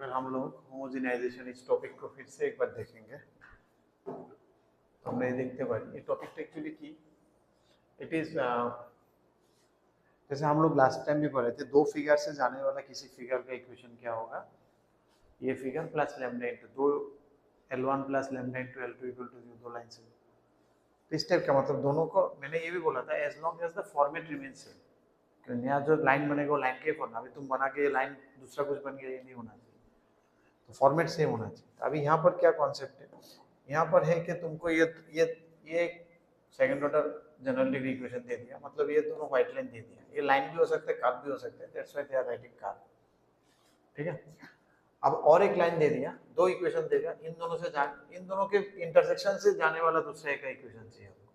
अगर हम लोग होमोजेनाइजेशन इस टॉपिक को फिर से एक बार देखेंगे तो हम ये देखते पारी ये टॉपिक एक्चुअली की इट इज जैसे हम लोग लास्ट टाइम भी पढ़े थे, दो फिगर से जाने वाला किसी फिगर का इक्वेशन क्या होगा, ये फिगर प्लस लैम्डा इंटू दो L1 plus lambda into L2 equal to 0, दो लाइन से। तो इस टाइप का मतलब दोनों को मैंने ये भी बोला था as long as the format remains same, क्योंकि यहाँ जो लाइन बनेगा वो लाइन के ही फॉर्म, अभी तुम बना के ये लाइन दूसरा कुछ बन गया ये नहीं होना चाहिए, तो फॉर्मेट सेम होना चाहिए। अभी यहाँ पर क्या कॉन्सेप्ट है, यहाँ पर है कि तुमको ये second order general degree equation दे दिया, मतलब ये दोनों व्हाइट लाइन दे दिया, ये लाइन भी हो सकता है कर्व भी हो सकता है, that's why they are writing curve, ठीक है। अब और एक लाइन दे दिया, दो इक्वेशन देगा, इन दोनों के इंटरसेक्शन से जाने वाला दूसरा एक इक्वेशन चाहिए हमको,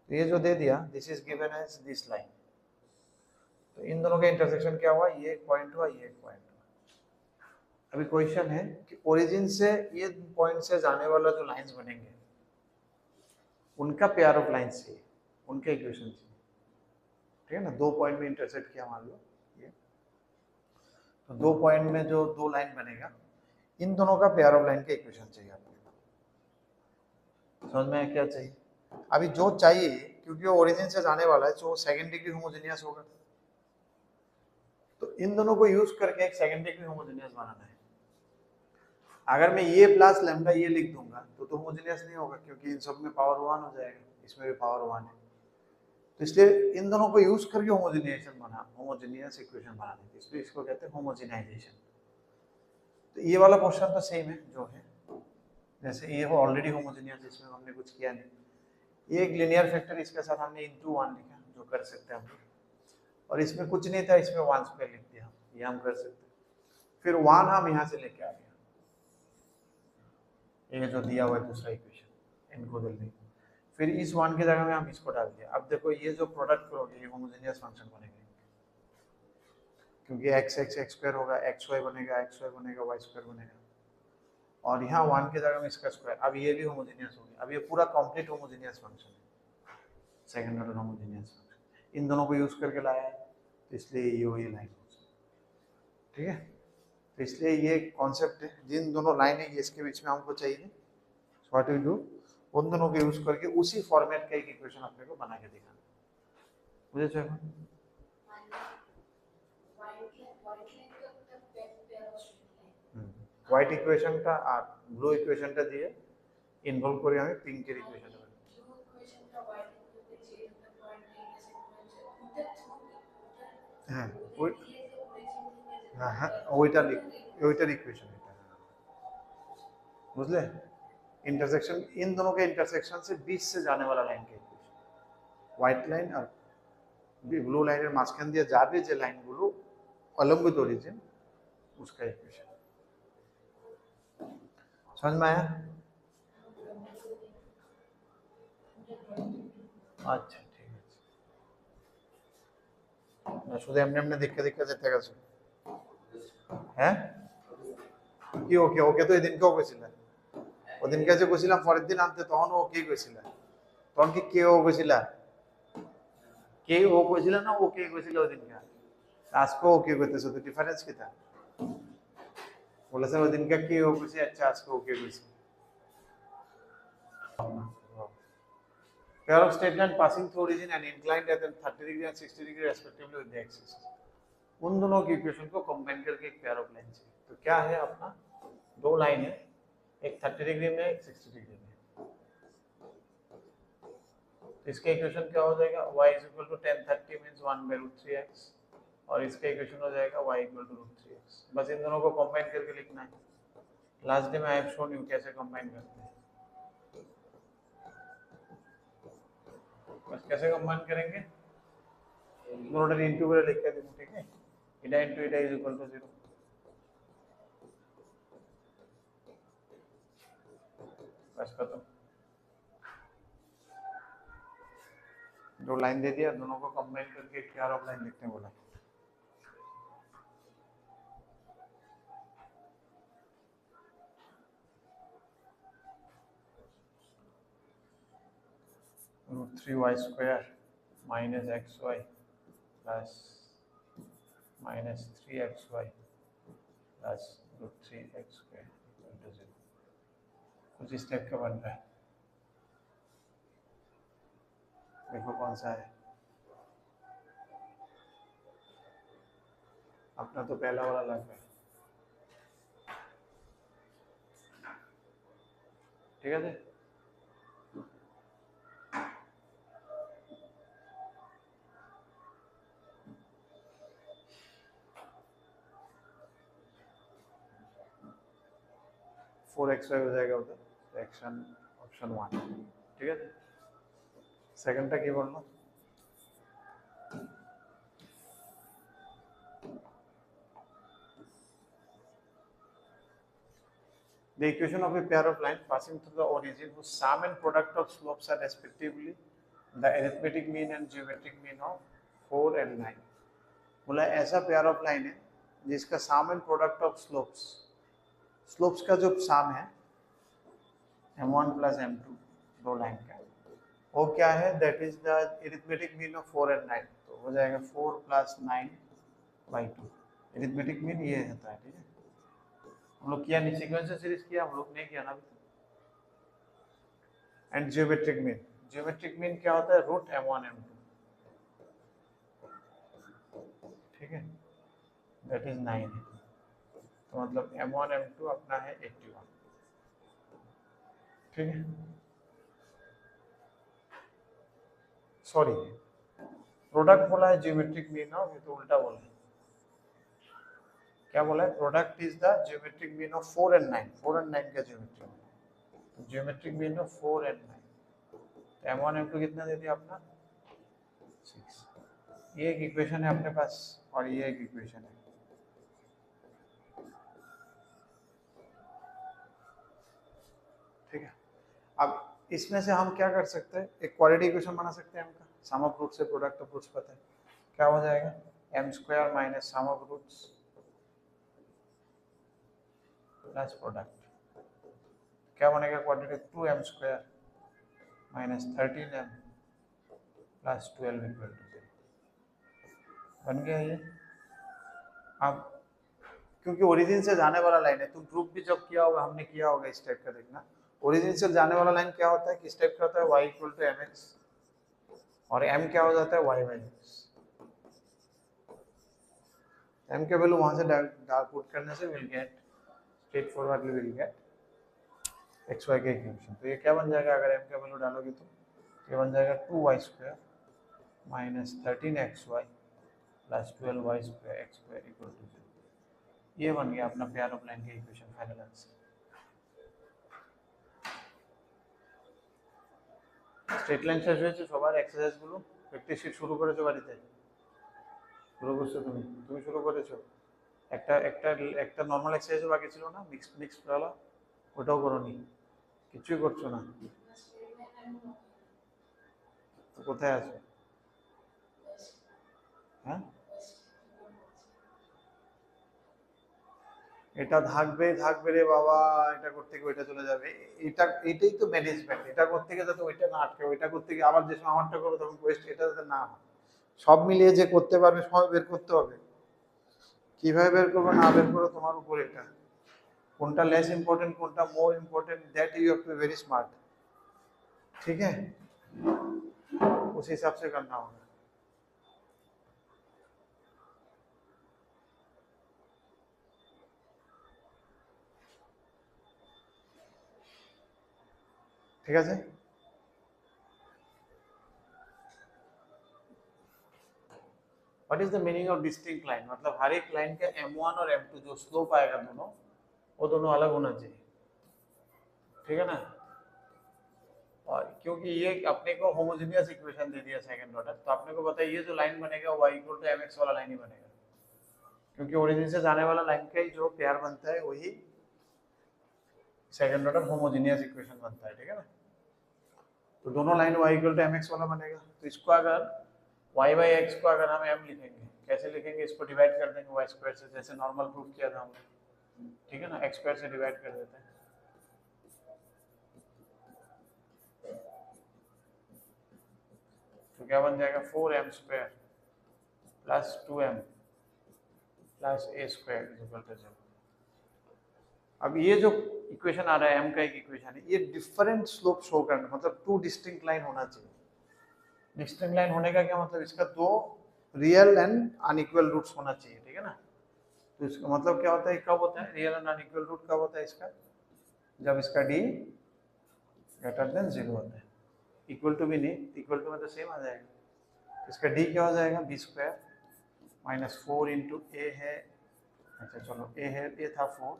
तो ये जो दे दिया this is given as this line, तो इन दोनों का इंटरसेक्शन क्या हुआ, ये एक पॉइंट हुआ, ये एक पॉइंट हुआ। अभी क्वेश्चन है कि ओरिजिन से ये पॉइंट से जाने वाला जो लाइंस बनेंगे उनका पेयर ऑफ लाइंस चाहिए, उनके इक्वेशन चाहिए, ठीक है ना। दो पॉइंट में इंटरसेक्ट किया मान लो ये, तो दो पॉइंट में जो दो लाइन बनेगा इन दोनों का पेयर ऑफ लाइन के इक्वेशन चाहिए आपको, समझ में क्या चाहिए। अभी जो चाहिए क्योंकि वो ओरिजिन से जाने वाला है तो सेकंड डिग्री होमोजेनियस होगा, तो इन दोनों को यूज करके एक सेकंड डिग्री होमोजेनियस बनाना है। अगर मैं ये प्लस लैम्डा ये लिख दूंगा तो होमोजेनियस नहीं होगा, क्योंकि इन सब में पावर 1 हो जाएगा, इसमें भी पावर 1 है, तो इसलिए इन दोनों को यूज करके होमोजेनियस इक्वेशन बनानी थी, इसलिए इसको कहते हैं होमोजेनाइजेशन। तो ये वाला पोर्शन तो सेम है जो है, जैसे ये हो ऑलरेडी होमोजेनियस, इसमें हमने कुछ किया नहीं, ये एक लिनियर फैक्टर इसके साथ हमने इनटू 1 लिखा जो कर सकते हैं हम, और इसमें कुछ नहीं था, इसमें 1 स्क्वायर लिख दिया, ये हम कर सकते हैं। फिर 1 हम यहाँ से लेके आ गए, ये जो दिया हुआ है दूसरा इक्वेशन, इनको जल्दी, फिर इस 1 की जगह में हम इसको डाल दिया। अब देखो ये जो प्रोडक्ट करोगे ये होमोजेनियस फंक्शन बनेगा, क्योंकि x x x स्क्वायर होगा, xy बनेगा, xy बनेगा, y स्क्वायर बनेगा, और यहाँ 1 की जगह में इसका स्क्वायर, अब ये भी होमोजेनियस हो गया। अब ये पूरा कंप्लीट होमोजेनियस फंक्शन है, सेकंड ऑर्डर होमोजेनियस फंक्शन, इन दोनों को यूज करके लाया है, तो इसलिए ये वही लाइन, ठीक है। तो इसलिए ये कॉन्सेप्ट है, जिन दोनों लाइन है इसके बीच में हमको चाहिए, व्हाट वी डू, उन दोनों को यूज करके उसी फॉर्मेट का एक इक्वेशन अपने को बना के दिखाना, मुझे चाहिए। व्हाइट इक्वेशन का ब्लू इक्वेशन का दिए इन्वॉल्व করে আমি পিঙ্ক এর ইকুয়েশন হ্যাঁ হ্যাঁ ওইটার ইকুয়েশন এটা, বুঝলে। इंटरसेक्शन इन दोनों के इंटरसेक्शन से बीच से जाने वाला लाइन का इक्वेशन, व्हाइट लाइन और ब्लू लाइনের মাঝখান দিয়ে যাবে যে লাইনগুলো अलग विद ओरिजिन, उसका इक्वेशन समझ में आया। अच्छा ঠিক আছে, না শুধু এমনি এমনি দেখতে দেখতে যেতে গেছে, হ্যাঁ কি ওকে ওকে তো এদিনকেও কইছিলেন, ওদিনকে যে কইছিলাম পরের দিন আনতে তখন ও কি কইছিল, তখন কি কে ও কইছিল, কে ও কইছিল না ও কে কইছিল ওদিনকে, আজকে ও কে কইতেছে, তো ডিফারেন্স কি তা বলেছেন ওদিনকে কে ও কইছে, আচ্ছা আজকে ও কে কইছে। Pair of straight line passing through origin and inclined at 30 degree and 60 degree respectively with the axis, उन दोनों की इक्वेशन को कंबाइन करके एक पेयर ऑफ लाइन चाहिए। तो क्या है अपना, दो लाइन है, एक 30 डिग्री में एक 60 डिग्री में, तो इसका इक्वेशन क्या हो जाएगा, y is equal to tan 30 means 1/√3x, और इसका इक्वेशन हो जाएगा y equal to √3x। बस इन दोनों को कंबाइन करके लिखना है। लास्ट डे में आई हैव शोन यू कैसे कंबाइन करते हैं, बस कैसे कंबाइन करेंगे, दोनों इनटू করে लिख के देंगे, ठीक है। इटा इनटू इटा इज इक्वल टू 0, बस खत्म। दो लाइन दे दिया, दोनों को कंबाइन करके एक पेयर ऑफ लाइन लिखने बोला। √3y square minus xy plus minus 3xy plus √3x² = 0 कुछ इस टाइप का बन रहा है। देखो कौन सा है, अपना तो पहला वाला लग रहा है। ठीक है जी, फोर एक्स वाई हो जाएगा उधर, एक्शन ऑप्शन 1। ठीक है, सेकंडটা কি বললো? The equation of a pair of lines passing through the origin whose sum and product of slopes are respectively the arithmetic mean and geometric mean of 4 and 9। बोला ऐसा pair of line है जिसका सम and product of slopes का जो सम है m1 plus m2 दो line का, वो क्या है, that is the arithmetic mean of 4 and 9। तो हो जाएगा 4 + 9/2। अरिथमेटिक मीन ये होता है। ठीक है, हम लोग किया नहीं, सीक्वेंशियल सीरीज किया हम लोग नहीं किया ना अभी। एंड जियोमेट्रिक मीन क्या होता है, √m1 m2। ठीक है, दैट इज 9 है, तो मतलब m1 m2 अपना है 81। ठीक है, सॉरी प्रोडक्ट बोला है जियोमेट्रिक मीन ऑफ, ये तो उल्टा बोला है। क्या बोला है, product is the geometric mean of 4 and 9। 4 and 9 का जियोमेट्रिक मीन, तो जियोमेट्रिक मीन ऑफ 4 एंड 9, तो m1 m2 कितना दे दिया अपना 6। ये एक इक्वेशन है अपने पास और ये एक इक्वेशन है। ठीक है, अब इसमें से हम क्या कर सकते हैं, एक क्वालिटी इक्वेशन बना सकते हैं। हमका सम ऑफ रूट से प्रोडक्ट ऑफ रूट्स पता है, क्या हो जाएगा, m² - sum of roots plus product, क्या बनेगा क्वाड्रेटिक, 2m² - 13m + 12 = 0। बन गया ये। अब क्योंकि ओरिजिन से जाने वाला लाइन है, तो ग्रुप भी जब किया होगा हमने किया होगा इस टाइप का, देखना ओरिजिन से जाने वाला लाइन क्या होता है, किस टाइप का होता है, y = mx और m क्या हो जाता है, y/x। m के वैल्यू वहां से डायरेक्ट पुट करने से will get straight forwardly will get xy के इक्वेशन। तो ये क्या बन जाएगा, अगर m का वैल्यू डालोगे तो ये बन जाएगा 2y² - 13xy + 12y² x² = 0। ये बन गया अपना पेयर ऑफ लाइन का equation, final answer. Straight line শেষ হয়েছে সবার, এক্সারসাইজ গুলো প্র্যাকটিস শিট শুরু করেছো বাড়িতে, শুরু করছো তুমি শুরু করেছো? একটা একটা একটা নরমাল এক্সারসাইজও বাকি ছিল না, মিক্স वाला, ওটাও করোনি, কিছুই করছো না, তো কোথায় আছো? হ্যাঁ, এটা থাকবে রে বাবা, এটা করতে গিয়ে ওইটা চলে যাবে, এটাই তো ম্যানেজমেন্ট। এটা করতে গিয়ে যাতে ওইটা না আটকে, ওইটা করতে গিয়ে আবার যে সময় আমারটা করবো তখন ওয়েস্ট, এটা যাতে না হয়। সব মিলিয়ে যে করতে পারবে সময় বের করতে হবে। কিভাবে বের করবো না বের করবো তোমার উপর, এটা কোনটা लेस इंपॉर्टेंट কোনটা more important, that you have to be very smart. ठीक है, उस हिसाब से करना होगा। ঠিক আছে, what is the meaning of distinct line, मतलब हर एक लाइन का m1 और m2 जो स्लोप आएगा दोनों, वो दोनों अलग होना चाहिए। ठीक है ना, और क्योंकि ये अपने को होमोजेनियस इक्वेशन दे दिया सेकंड ऑर्डर, तो अपने को पता है ये जो लाइन बनेगा y = mx वाला लाइन ही बनेगा, क्योंकि ओरिजिन से जाने वाला लाइन का ही जो पेयर बनता है वही सेकंड ऑर्डर होमोजेनियस इक्वेशन बनता है। ठीक है ना, तो दोनों लाइन y = mx वाला बनेगा। तो इसको अगर y/x को अगर हम m लिखेंगे, कैसे लिखेंगे, इसको डिवाइड कर देंगे y² से, जैसे नॉर्मल प्रूफ किया था हमने। ठीक है ना, x² से डिवाइड कर देते हैं, तो क्या बन जाएगा, 4m² + 2m + a² = 0। अब ये जो इक्वेशन आ रहा है m का एक इक्वेशन है, ये डिफरेंट स्लोप शो करना, मतलब टू डिस्टिंक्ट लाइन होना चाहिए। डिस्टिंक्ट लाइन होने का क्या मतलब, इसका दो रियल एंड अनइक्वल रूट्स होना चाहिए, ठीक है ना। तो इसका मतलब क्या होता है, कब होता है रियल एंड अनइक्वल रूट, कब होता है इसका, जब इसका d ग्रेटर देन 0 होता है। इक्वल टू भी नहीं, इक्वल टू में तो सेम आ जाएगा। इसका d क्या हो जाएगा, b स्क्वायर माइनस 4 इंटू ए है, अच्छा चलो a है, a था 4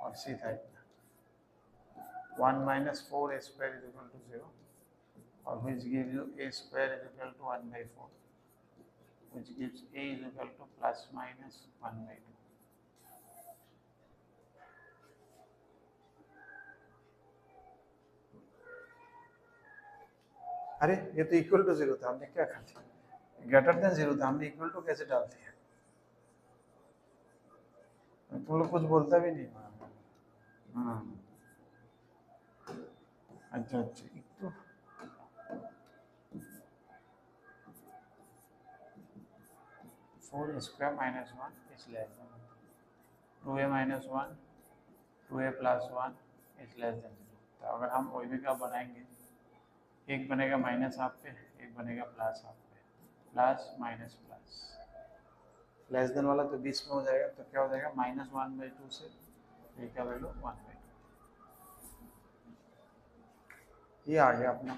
और c था इतना, 1 minus 4 a square is equal to 0, or which gives you a square is equal to 1 by 4, which gives a is equal to plus minus 1 by 2. अरे ये तो इक्वल टू 0 था, हमने क्या कर दिया, ग्रेटर देन 0 था, हमने इक्वल टू कैसे डाल दिया, तुम लोग कुछ बोलता भी नहीं। हाँ अच्छा अच्छा, तो 4 square minus 1 is less than 2a minus 1 2a plus 1 is less than 0। तो अगर हम OB का बनाएंगे, एक बनेगा माइनस हाफ पे, एक बनेगा प्लस हाफ पे, plus minus plus, less than वाला तो 20 में हो जाएगा, तो क्या हो जाएगा माइनस 1/2 से ए का वैल्यू 1/2, ये आ गया अपना।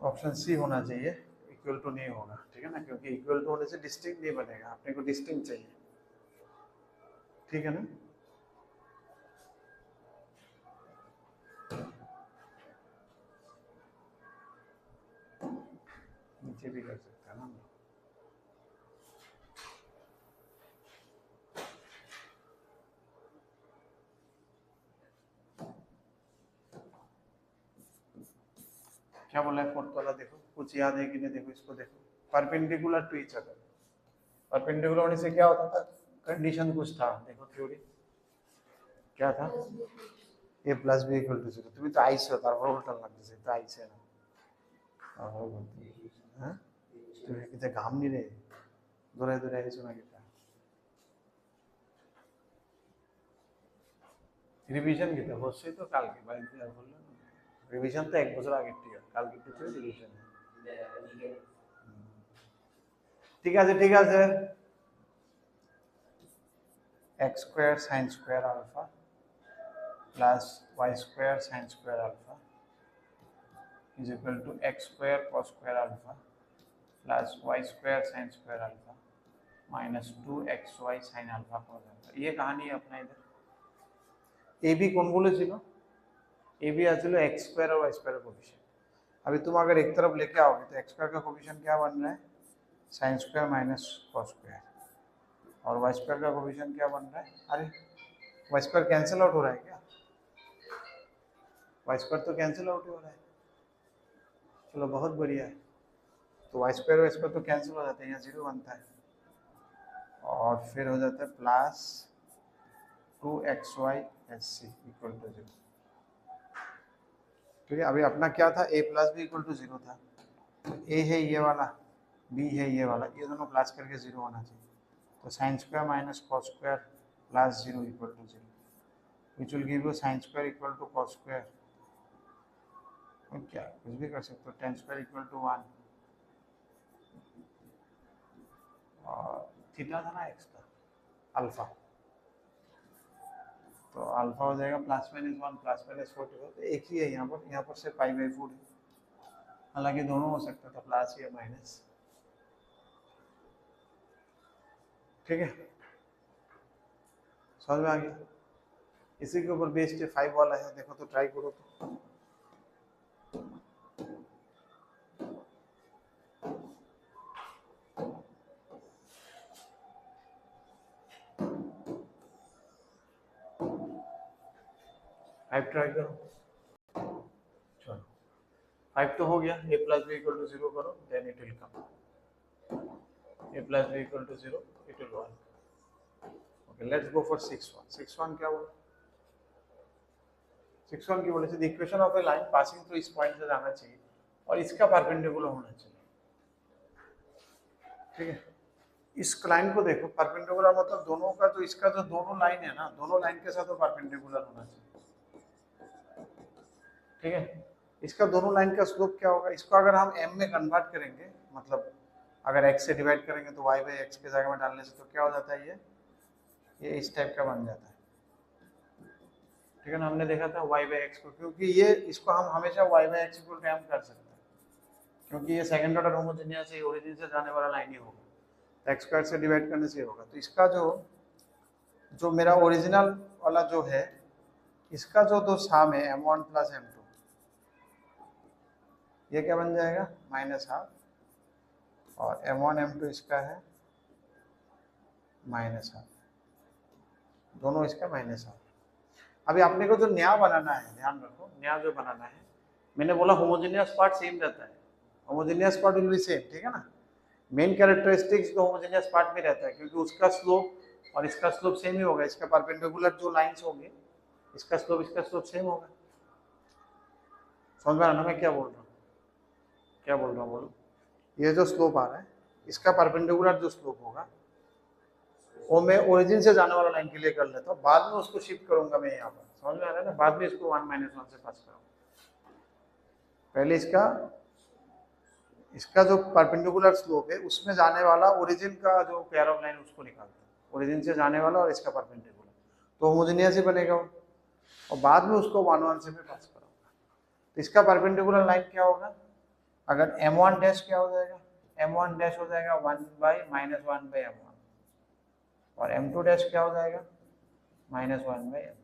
ऑप्शन सी होना चाहिए, इक्वल टू नहीं होगा, ठीक है ना, क्योंकि इक्वल टू होने से डिस्टिंक्ट नहीं बनेगा, अपने को डिस्टिंक्ट चाहिए, ठीक है ना। नीचे भी कर सकते हैं ना, क्या बोला है फोर्थ वाला, देखो कुछ याद है कि नहीं, देखो इसको देखो, perpendicular to each other, perpendicular होने से क्या होता था, कंडीशन कुछ था, देखो थ्योरी क्या था, ए प्लस बी इक्वल टू 0, तुम्हें तो आई से होता है, उल्टा लग जैसे तो आई से ना, हां तुम्हें किते घाम नहीं रहे, दूर दूर आई सुना किता रिवीजन किता होसे तो काल के बाद बोल रिवीजन तो एक बছর আগে কাল কি কিছু রিভিশন, ঠিক আছে ঠিক আছে, x square sin square alpha plus y square sin square alpha is equal to x square cos square alpha plus y square sin square alpha minus 2xy sin alpha cos alpha। ये कहानी है अपना। इधर A B কোনগুলো ছিল, A B আছিল x square और y square का कोफिशिएंट। अभी तुम अगर एक तरफ लेके आओगे तो x स्क्वायर का कोफिशिएंट क्या बन रहा है, sin square minus cos square, और y स्क्वायर का कोफिशिएंट क्या बन रहा है, अरे y स्क्वायर कैंसिल आउट हो रहा है क्या, y स्क्वायर तो कैंसिल आउट हो रहा है, चलो बहुत बढ़िया है, तो y स्क्वायर तो कैंसिल हो जाते हैं, यहाँ 0 बनता है, और फिर हो जाता है plus 2xy SC equal to 0, ठीक है। अभी अपना क्या था, a plus b equal to 0 था, तो a है ये वाला, b है ये वाला, ये दोनों प्लस करके 0 होना चाहिए, तो sin square minus cos square plus 0 equal to 0, which will give you sin square equal to cos square, क्या कुछ भी कर सकते हो, tan स्क्वायर इक्वल टू 1, और थीटा था ना x था अल्फा, तो अल्फा हो जाएगा प्लस माइनस 1 प्लस माइनस 4, तो एक ही है यहाँ पर से π/4 है, हालांकि दोनों हो सकता था प्लस या माइनस, ठीक है, समझ में आ गया। इसी के ऊपर बेस्ड 5 वाला है, देखो तो ट्राई करो तो, फाइव ट्राई करो, चलो 5 तो हो गया, a plus b equal to 0 करो, then it will come, a plus b equal to 0 it will 1। Okay let's go for 6-1 क्या बोला, 6-1 की बोले the equation of a line passing through इस पॉइंट से जाना चाहिए और इसका परपेंडिकुलर होना चाहिए, ठीक है। इस लाइन को देखो, परपेंडिकुलर मतलब दोनों का जो इसका जो दोनों लाइन है ना, दोनों लाइन के साथ तो परपेंडिकुलर होना चाहिए, ठीक है। इसका दोनों लाइन का स्लोप क्या होगा, इसको अगर हम m में कन्वर्ट करेंगे, मतलब अगर x से डिवाइड करेंगे तो y बाई एक्स के जगह में डालने से तो क्या हो जाता है, ये इस टाइप का बन जाता है, ठीक है ना। हमने देखा था y बाई एक्स को, क्योंकि ये इसको हम हमेशा y by x equal to m कर सकते हैं, क्योंकि ये सेकंड ऑर्डर होमोजेनियस है, ओरिजिन से जाने वाला लाइन ही होगा, तो एक्स स्क्वायर से डिवाइड करने से होगा। तो इसका जो मेरा ओरिजिनल वाला जो है, इसका जो दो साम है m1 प्लस m2, ये क्या बन जाएगा माइनस हाफ, और m1 m2 इसका है माइनस हाफ, दोनों इसका माइनस हाफ। अभी आपने को जो नया बनाना है, ध्यान रखो, नया जो बनाना है, मैंने बोला होमोजेनियस पार्ट सेम रहता है, homogeneous part will be same, ठीक है ना। मेन कैरेक्टरिस्टिक्स तो होमोजेनियस पार्ट में रहता है, क्योंकि उसका स्लोप और इसका स्लोप सेम ही होगा, इसका परपेंडिकुलर जो लाइंस होंगे, इसका स्लोप सेम होगा। समझ में आ रहा ना मैं क्या बोल रहा हूँ, क्या बोल रहा हूँ बोलो। ये जो स्लोप आ रहा है, इसका परपेंडिकुलर जो स्लोप होगा वो मैं ओरिजिन से जाने वाला लाइन के लिए कर लेता हूँ, बाद में उसको शिफ्ट करूंगा मैं यहाँ पर, समझ में आ रहा है ना। बाद में इसको 1 - 1 से पास करूंगा, पहले इसका जो परपेंडिकुलर स्लोप है उसमें जाने वाला ओरिजिन का जो पेयर ऑफ लाइन उसको निकालता है, ओरिजिन से जाने वाला और इसका परपेंडिकुलर, तो होमोजेनियस ही बनेगा वो, और बाद में उसको 1 - 1 से मैं पास करूंगा। तो इसका परपेंडिकुलर लाइन क्या होगा, अगर m1 डैश क्या हो जाएगा, m1 डैश हो जाएगा 1 बाई माइनस 1 बाई m1, और m2 डैश क्या हो जाएगा माइनस 1 बाई m2।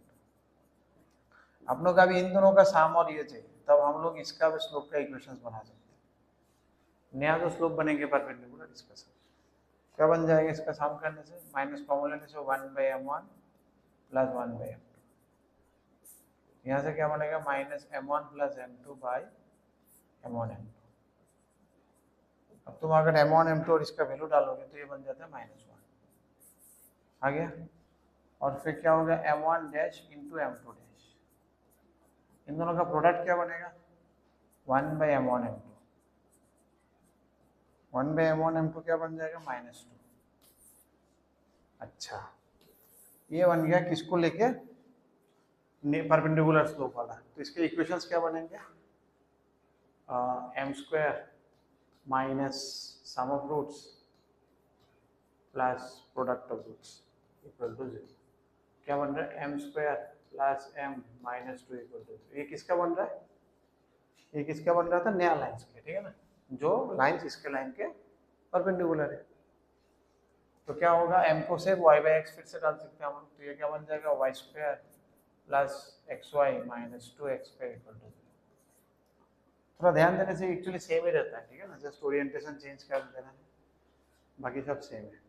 हम लोग अभी इन दोनों का साम और ये चाहिए, तब हम लोग इसका भी स्लोप का इक्वेशंस बना सकते हैं। नया जो स्लोप बनेंगे परपेंडिकुलर, इसका साम क्या बन जाएगा, इसका साम करने से माइनस कॉमन लेने से 1 by m1 plus 1 by m2, यहाँ से क्या बनेगा minus m1 plus m2 by m1 m2। अब तुम अगर m1 m2 और इसका वैल्यू डालोगे तो ये बन जाता है -1, आ गया। और फिर क्या होगा m1 dash into m2 dash, इन दोनों का प्रोडक्ट क्या बनेगा 1 by m1 m2, 1 by m1 m2 क्या बन जाएगा -2। अच्छा, ये बन गया किसको लेके, परपेंडिकुलर स्लोप वाला। तो इसके इक्वेशंस क्या बनेंगे, m square minus sum of roots plus product of roots equal to 0। क्या बन रहा है m square plus m minus 2 equal to 0। ये किसका बन रहा है, ये किसका बन रहा था, नया लाइंस के, ठीक है ना, जो लाइंस इसके लाइन के परपेंडिकुलर है। तो क्या होगा, m को सिर्फ y बाई एक्स फिर से डाल सकते हैं हम, तो ये क्या बन जाएगा y square plus xy minus 2x square equal to 0। थोड़ा ध्यान देने से एक्चुअली सेम ही रहता है, ठीक है ना, जस्ट ओरिएंटेशन चेंज कर देना है, बाकी सब सेम है,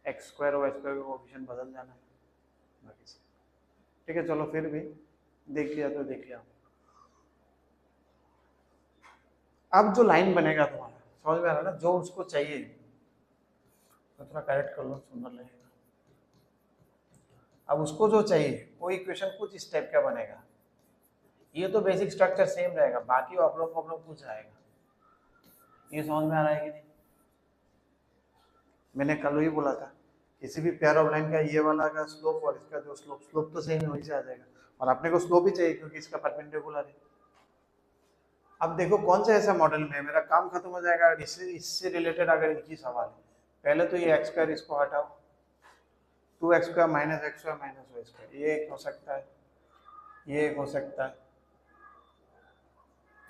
एक्स स्क्वायर और वाई स्क्वायर का कोएफिशिएंट बदल जाना है, बाकी सब ठीक है। चलो फिर भी देख लिया तो देख लिया। अब जो लाइन बनेगा तुम्हारा, समझ में आ रहा है ना, जो उसको चाहिए, तो थोड़ा करेक्ट कर लो, सुंदर लगेगा। अब उसको जो चाहिए वो इक्वेशन कुछ इस टाइप का बनेगा, ये तो बेसिक स्ट्रक्चर सेम रहेगा, बाकी प्रॉब्लम कुछ आएगा। ये समझ में आ रहा है कि नहीं, मैंने कल ही बोला था किसी भी पेयर ऑफ लाइन का ये वाला का स्लोप और इसका जो स्लोप तो सेम वहीं से आ जाएगा, और अपने को स्लोप ही चाहिए क्योंकि इसका परपेंडिकुलर है। अब देखो कौन सा ऐसा मॉडल में मेरा काम खत्म हो जाएगा, इससे रिलेटेड अगर एक ही सवाल है, पहले तो ये एक्स स्क्वायर इसको हटाओ, 2x square minus x square minus y square, ये एक हो सकता है, ये एक हो सकता है,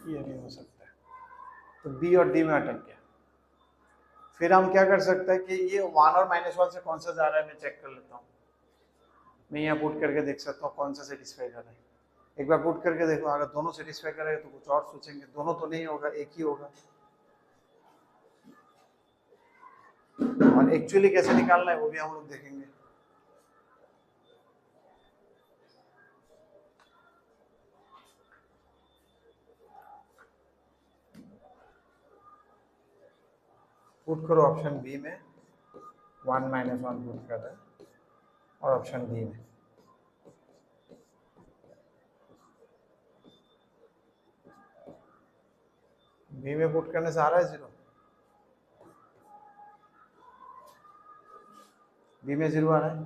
ये भी हो सकता है। तो बी और डी में अटक गया। फिर हम क्या कर सकते हैं कि ये 1 और -1 से कौन सा जा रहा है मैं चेक कर लेता हूँ, मैं यहाँ पुट करके देख सकता हूँ कौन सा सेटिस्फाई कर रहा है। एक बार पुट करके देखो, अगर दोनों सेटिस्फाई करेगा तो कुछ और सोचेंगे, दोनों तो नहीं होगा, एक ही होगा। और एक्चुअली कैसे निकालना है वो भी हम लोग देखेंगे। पुट करो ऑप्शन बी में, 1 - 1 पुट कर रहा है, और ऑप्शन बी में पुट करने से आ रहा है 0। बी में 0 आ रहा है,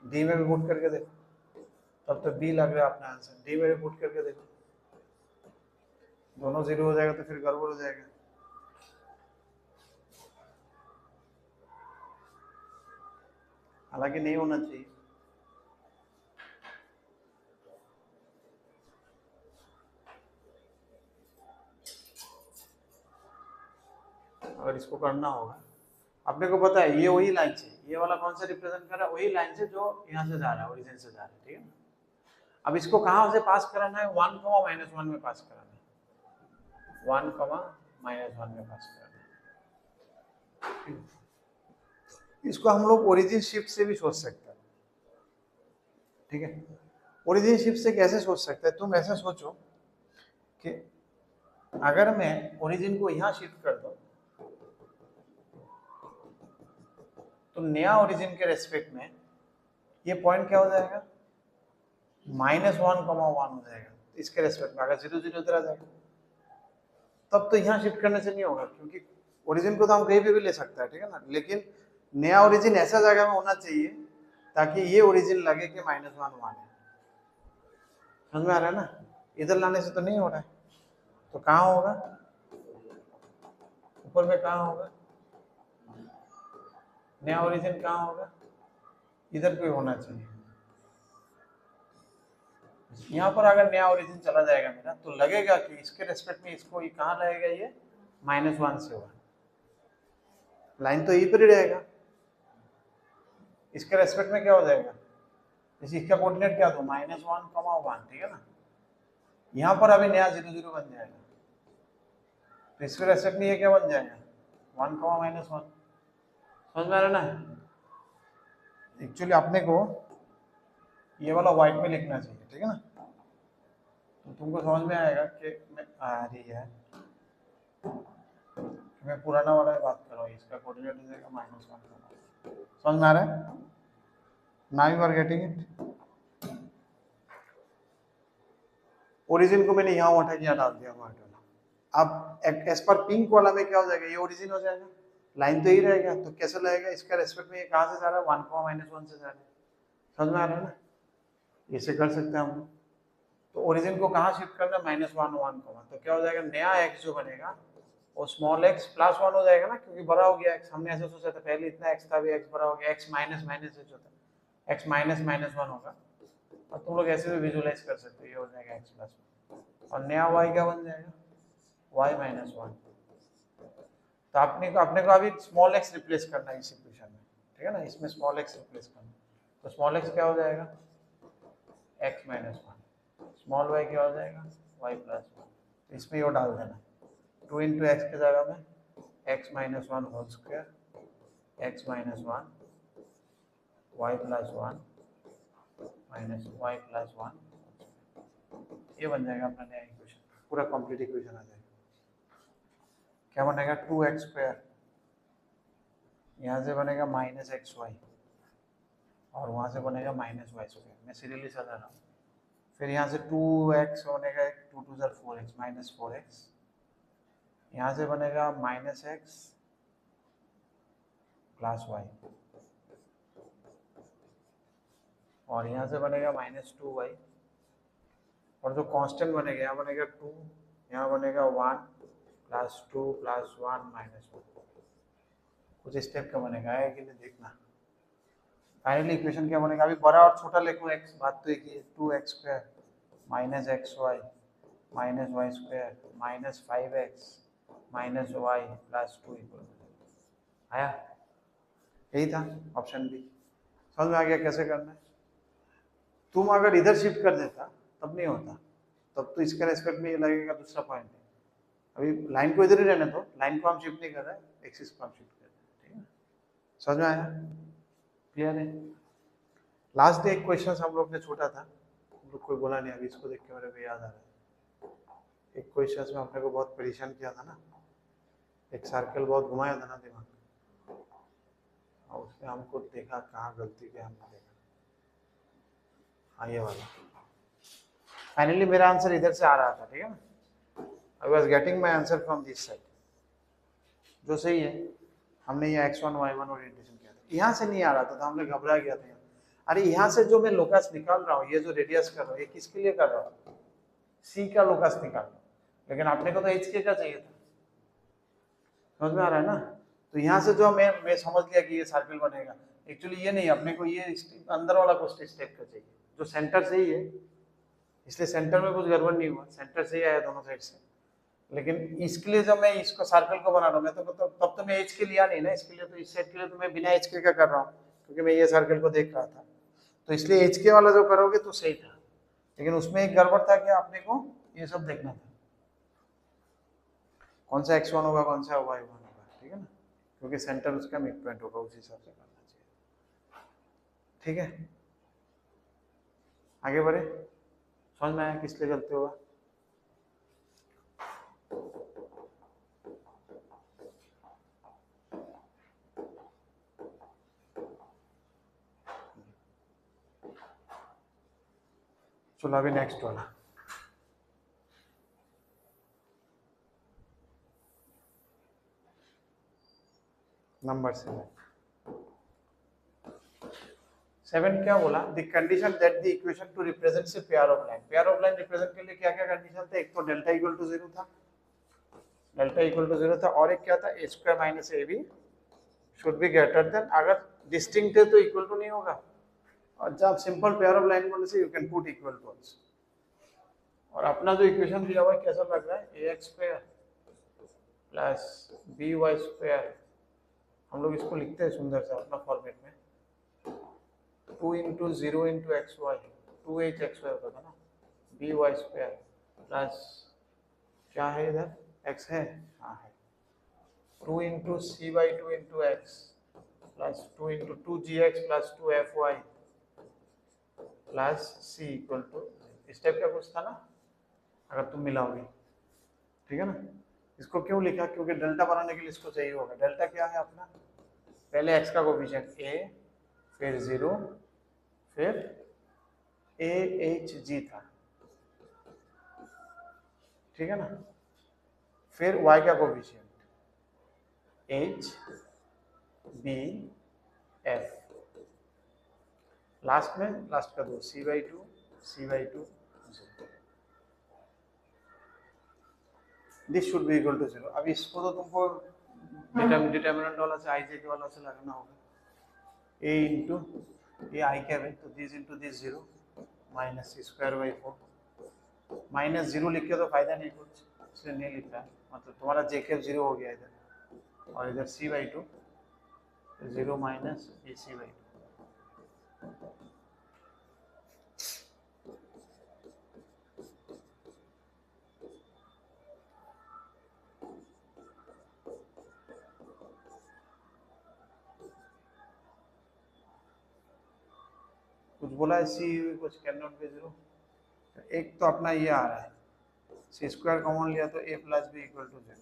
डी में भी पुट करके देखो, तब तो बी लग रहा है अपना आंसर, डी में भी पुट करके देखो, दोनों 0 हो जाएगा तो फिर गड़बड़ हो जाएगा। हालांकि नहीं होना चाहिए। अगर इसको करना होगा, अपने को पता है ये वही लाइन से, ये वाला कौन सा रिप्रेजेंट कर रहा है, वही लाइन से जो यहाँ से जा रहा है, ओरिजिन से जा रहा है, ठीक है ना। अब इसको कहाँ से पास कराना है, 1, -1 में पास कराना है, 1, -1 में पास कराना है। इसको हम लोग ओरिजिन शिफ्ट से भी सोच सकते हैं, ठीक है। ओरिजिन शिफ्ट से कैसे सोच सकते हैं, तुम ऐसे सोचो कि अगर मैं ओरिजिन को यहाँ शिफ्ट कर दूं तो नया ओरिजिन के रेस्पेक्ट में ये पॉइंट क्या हो जाएगा, -1, 1 हो जाएगा। इसके रेस्पेक्ट में अगर 0, 0 इधर आ जाएगा, तब तो यहाँ शिफ्ट करने से नहीं होगा, क्योंकि ओरिजिन को तो हम कहीं पे भी ले सकते हैं, ठीक है ना। लेकिन नया ओरिजिन ऐसा जगह में होना चाहिए ताकि ये ओरिजिन लगे कि -1, 1 है। समझ में आ रहा है ना, इधर लाने से तो नहीं हो रहा है, तो कहाँ होगा, ऊपर में कहाँ होगा, नया ओरिजिन कहाँ होगा, इधर पे होना चाहिए। यहाँ पर अगर नया ओरिजिन चला जाएगा मेरा, तो लगेगा कि इसके रेस्पेक्ट में इसको ये कहाँ रहेगा, ये -1 से होगा, लाइन तो यहीं पर ही रहेगा। इसके रेस्पेक्ट में क्या हो जाएगा, जैसे इसका कोऑर्डिनेट क्या दो, -1, 1, ठीक है ना। यहाँ पर अभी नया 0, 0 बन जाएगा, तो इसके रेस्पेक्ट में ये क्या बन जाएगा, 1, -1। समझ में आ रहा है ना। एक्चुअली अपने को ये वाला व्हाइट में लिखना चाहिए, ठीक है ना, तो तुमको समझ में आएगा कि मैं आ रही है, मैं पुराना वाला बात कर रहा हूँ, इसका कोऑर्डिनेट हो जाएगा -1। समझ में आ रहा है, now you are getting it. Origin को मैंने यहाँ उठा के डाल दिया व्हाइट वाला। अब एज पर पिंक वाला में क्या हो जाएगा, ये ओरिजिन हो जाएगा, लाइन तो ही रहेगा, तो कैसे लगेगा, इसका रेस्पेक्ट में ये कहाँ से जा रहा है, 1, -1 से जा रहा है। समझ में आ रहा है ना, इसे कर सकते हैं हम लोग। तो ओरिजिन को कहाँ शिफ्ट करना है, -1, 1, तो क्या हो जाएगा, नया x जो बनेगा वो स्मॉल x +1 हो जाएगा ना, क्योंकि बड़ा हो गया x। हमने ऐसे सोचा था पहले, इतना x था, भी x बड़ा हो गया, x माइनस माइनस h होता है, x -1 होगा। और तुम लोग ऐसे भी विजुअलाइज कर सकते हो, ये हो जाएगा x +1, और नया y क्या बन जाएगा, y -1। तो अपने को अभी स्मॉल x रिप्लेस करना है इस इक्वेशन में, ठीक है ना, इसमें स्मॉल x रिप्लेस करना। तो स्मॉल x क्या हो जाएगा, x -1, स्मॉल y क्या हो जाएगा, y +1। इसमें ये डाल देना, 2 × x के जगह में x -1 whole square, x -1 y +1 -y +1, ये बन जाएगा अपना नया इक्वेशन, पूरा कंप्लीट इक्वेशन आ जाएगा। क्या बनेगा, 2x², यहाँ से बनेगा -xy, और वहाँ से बनेगा -y²। मैं सीरियली सजा रहा हूँ। फिर यहाँ से 2x बनेगा, 2 2 4x -4x, यहाँ से बनेगा -x +y, और यहाँ से बनेगा -2y, और जो कांस्टेंट बनेगा, यहाँ बनेगा 2, यहाँ बनेगा 1 +2 +1 -1। कुछ स्टेप का बनेगा, है कि नहीं देखना। फाइनली इक्वेशन क्या बनेगा, अभी बड़ा और छोटा लिखो x, बात तो एक ही है, 2x² -xy -y² -5x -y +2 आया, यही था ऑप्शन बी। समझ में आ गया कैसे करना है। तुम अगर इधर शिफ्ट कर देता तब नहीं होता, तब तो इसके रेस्पेक्ट में ये लगेगा दूसरा पॉइंट है। अभी लाइन को इधर ही रहने दो, लाइन को हम शिफ्ट नहीं कर रहे हैं, एक्सिस को हम शिफ्ट कर रहे हैं, ठीक है। समझ में आया, क्लियर है। लास्ट डे एक क्वेश्चन हम लोग ने छोटा था, हम लोग कोई बोला नहीं, अभी इसको देख के मेरे को याद आ रहा है। एक क्वेश्चन में अपने को बहुत परेशान किया था ना, एक सर्कल बहुत घुमाया था ना दिमाग, और उसमें हमको देखा कहाँ गलती किया हमने देखा। हाँ ये वाला, फाइनली मेरा आंसर इधर से आ रहा था, ठीक है ना। I was getting my answer from this side, जो सही है। हमने ये x1 y1 ओरिएंटेशन किया था। यहाँ से नहीं आ रहा था तो हमने घबरा गया था। अरे यहाँ से जो मैं लोकस निकाल रहा हूँ, ये जो रेडियस कर रहा हूँ, ये किसके लिए कर रहा हूँ? सी का लोकस निकाल रहा हूँ, लेकिन आपने को तो एच के का चाहिए था। समझ में आ रहा है ना? तो यहाँ से जो मैं समझ गया कि ये सर्कल बनेगा, एक्चुअली ये नहीं, अपने को ये अंदर वाला कुछ स्टेप का चाहिए जो सेंटर से ही है, इसलिए सेंटर में कुछ गड़बड़ नहीं हुआ, सेंटर से ही आया दोनों साइड से। लेकिन इसके लिए जब मैं इसको सर्कल को बना रहा हूँ, मैं तो तब तो मैं एच के लिया नहीं ना, इसके लिए तो इस साइड के लिए तो मैं बिना एच के का कर रहा हूँ, क्योंकि मैं ये सर्कल को देख रहा था, तो इसलिए एच के वाला जो करोगे तो सही था। लेकिन उसमें एक गड़बड़ था कि आपने को ये सब देखना था, कौन सा x1 होगा, कौन सा y1 होगा, ठीक है ना, क्योंकि सेंटर उसका मिड पॉइंट होगा, उस हिसाब से करना चाहिए। ठीक है, आगे बढ़े। समझ में आया किस लिए गलती होगा? चलो अभी नेक्स्ट वाला, नंबर 7 क्या बोला? The condition that the equation two represents a pair of line, pair of line represent के लिए क्या क्या कंडीशन थे? एक तो डेल्टा इक्वल टू 0 था, डेल्टा इक्वल टू 0 था, और एक क्या था? a square minus ab should be greater then, अगर डिस्टिंक्ट है तो इक्वल टू नहीं होगा, और जब सिंपल पेयर ऑफ लाइन बोलने से you can put equal to also. और अपना जो इक्वेशन दिया हुआ है कैसा लग रहा है? ax square plus by square, हम लोग इसको लिखते हैं सुंदर सा अपना फॉर्मेट में, 2 into 0 into x y, 2h x y होता था ना, by स्क्वायर प्लस क्या है इधर? x है, हाँ है, 2 into c by 2 into x plus 2 into 2gx plus 2fy plus c equal to, इस टाइप का कुछ था ना, अगर तुम मिलाओगे, ठीक है ना। इसको क्यों लिखा? क्योंकि डेल्टा बनाने के लिए इसको चाहिए होगा। डेल्टा क्या है अपना? पहले x का कोफिशिएंट a, फिर 0, फिर AHG था, ठीक है ना, फिर y का coefficient H B F, last में लास्ट का दो C/2 C/2 this should be equal to 0। अब इसको तो तुमको डिटरमिनेंट वाला से आई जे के वाला से लगाना होगा, a इंटू ये आई क्या है, तो this into this 0 minus c square by 4, minus 0 लिख के तो फायदा नहीं कुछ, इसलिए नहीं लिख रहा है, मतलब तुम्हारा जे के 0 हो गया इधर, और इधर C/2 0 माइनस ए C/2। कुछ बोला है सी कुछ कैन नॉट बी 0, एक तो अपना ये आ रहा है, सी स्क्वायर कॉमन लिया तो a plus b equal to 0,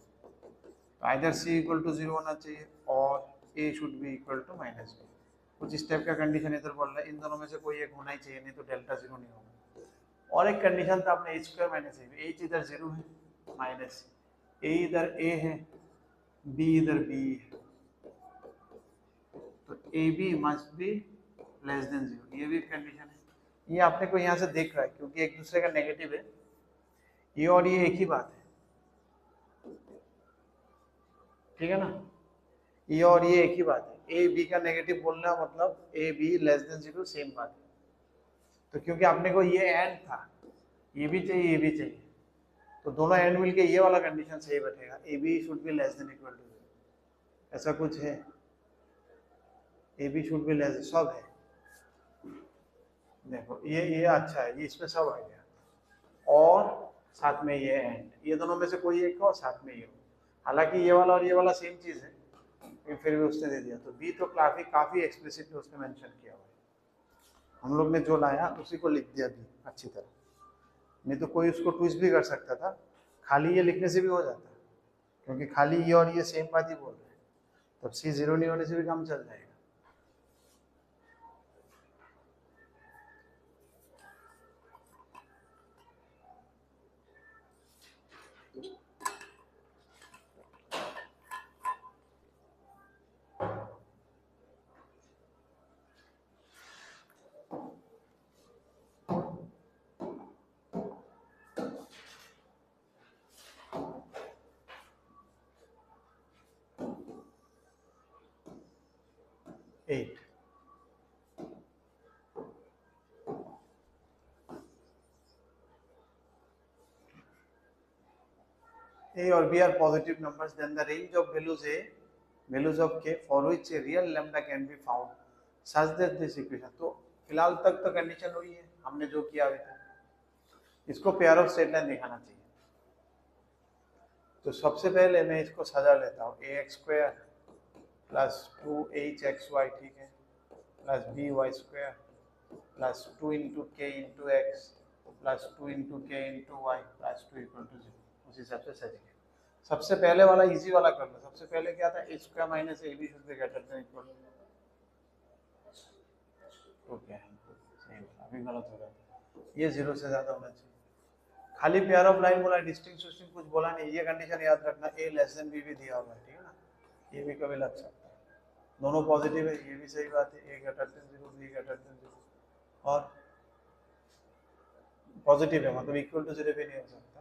तो आइदर c इक्वल टू 0 होना चाहिए और a should be equal to minus b, कुछ इस टाइप का कंडीशन इधर बोल रहा है, इन दोनों में से कोई एक होना ही चाहिए, नहीं तो डेल्टा 0 नहीं होगा। और एक कंडीशन था अपने h square minus a, h इधर 0 है, माइनस a इधर a है, b इधर b है, तो ab must be less then 0, ये भी कंडीशन है। ये आपने को यहाँ से देख रहा है क्योंकि एक दूसरे का नेगेटिव है, ये और ये एक ही बात है, ठीक है ना, ये और ये एक ही बात है, ए बी का नेगेटिव बोलना मतलब A B less then 0 same बात है। तो क्योंकि आपने को ये एंड था, ये भी चाहिए ये भी चाहिए, तो दोनों एंड मिलके ये वाला कंडीशन सही बैठेगा, a b should be less than equal to 0, ऐसा कुछ है, a b should be less, सब है, देखो ये अच्छा है, ये इसमें सब आ गया, और साथ में ये एंड, ये दोनों में से कोई एक हो, साथ में ये हो, हालांकि ये वाला और ये वाला सेम चीज है, लेकिन फिर भी उसने दे दिया, तो बी तो काफी एक्सप्लिसिटली उसने मेंशन किया हुआ है, हम लोग ने जो लाया उसी को लिख दिया बी अच्छी तरह, नहीं तो कोई उसको ट्विस्ट भी कर सकता था, खाली ये लिखने से भी हो जाता, क्योंकि खाली ये और ये सेम बात ही बोल रहे हैं, तब सी 0 नहीं होने से भी काम चल जाएगा। 8। A or B are positive numbers, then the range of values of k for which a real lambda can be found such that this equation. तो फिलहाल तक तो कंडीशन वही है हमने जो किया अभी तक। इसको पेयर ऑफ स्ट्रेट लाइन दिखाना चाहिए। तो सबसे पहले मैं इसको सजा लेता हूँ, ax² प्लस 2hxy, ठीक है, plus by² plus 2 into k into x plus 2 into k into Y plus 2 equal to 0। उस हिसाब से सजेंगे। सबसे पहले वाला इजी वाला कर लो। सबसे पहले क्या था, a² minus ab should be greater than equal to क्या है, अभी गलत हो रहा है, ये 0 से ज्यादा होना चाहिए। खाली पेयर ऑफ लाइन बोला, डिस्टिंक्शन कुछ बोला नहीं। ये कंडीशन याद रखना, a लेस देन b भी दिया हुआ है, ठीक है ना, ये भी कभी लग सकता है। दोनों पॉजिटिव है, ये भी सही बात है, a greater than 0 b greater than 0 और पॉजिटिव है, मतलब इक्वल टू 0 भी नहीं हो सकता।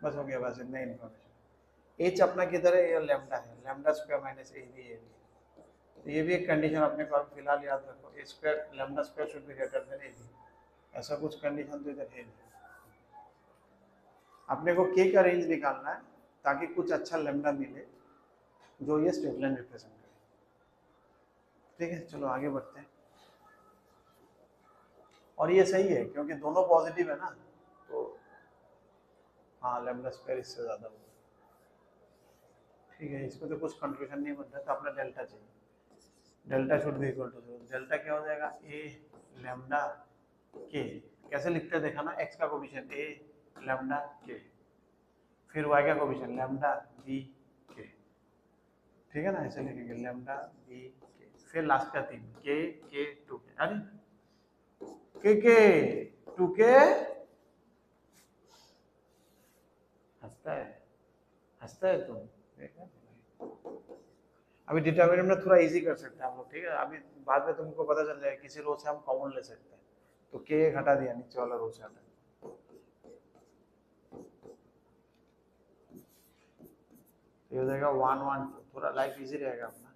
बस हो गया, बस इतना इन्फॉर्मेशन। एच अपना किधर है, ये लैम्डा है, लैम्डा² माइनस ए बी। तो ये भी एक कंडीशन अपने को फिलहाल याद रखो, a² lambda should be greater than A B. ऐसा कुछ कंडीशन तो इधर है नहीं। अपने को k का रेंज निकालना है ताकि कुछ अच्छा लैम्डा मिले जो ये स्ट्रेट लाइन रिप्रेजेंट करे। ठीक है, चलो आगे बढ़ते हैं। और ये सही है क्योंकि दोनों पॉजिटिव है ना, तो हाँ लैम्डा² इससे ज्यादा होगा। ठीक है, इसमें तो कुछ कंक्लूजन नहीं बन रहा, तो अपना डेल्टा चाहिए। Delta should be equal to 0। Delta क्या हो जाएगा, a लैम्डा k। कैसे लिखते हैं देखा ना, x का कोफिशिएंट a लैम्डा k, फिर y का कोफिशिएंट लैम्डा b k, ठीक है ना, ऐसे लिखेंगे लैम्डा b k, फिर लास्ट का 3 k k 2k। अरे k k 2k हंसता है तुम। अभी डिटरमिनेंट में थोड़ा इजी कर सकते हैं हम लोग, ठीक है। अभी बाद में तुमको पता चल जाएगा, किसी रो से हम कॉमन ले सकते हैं। तो k हटा दिया, नीचे वाला रो से हटा, ये हो जाएगा 1 1 2। थोड़ा लाइफ इजी रहेगा अपना,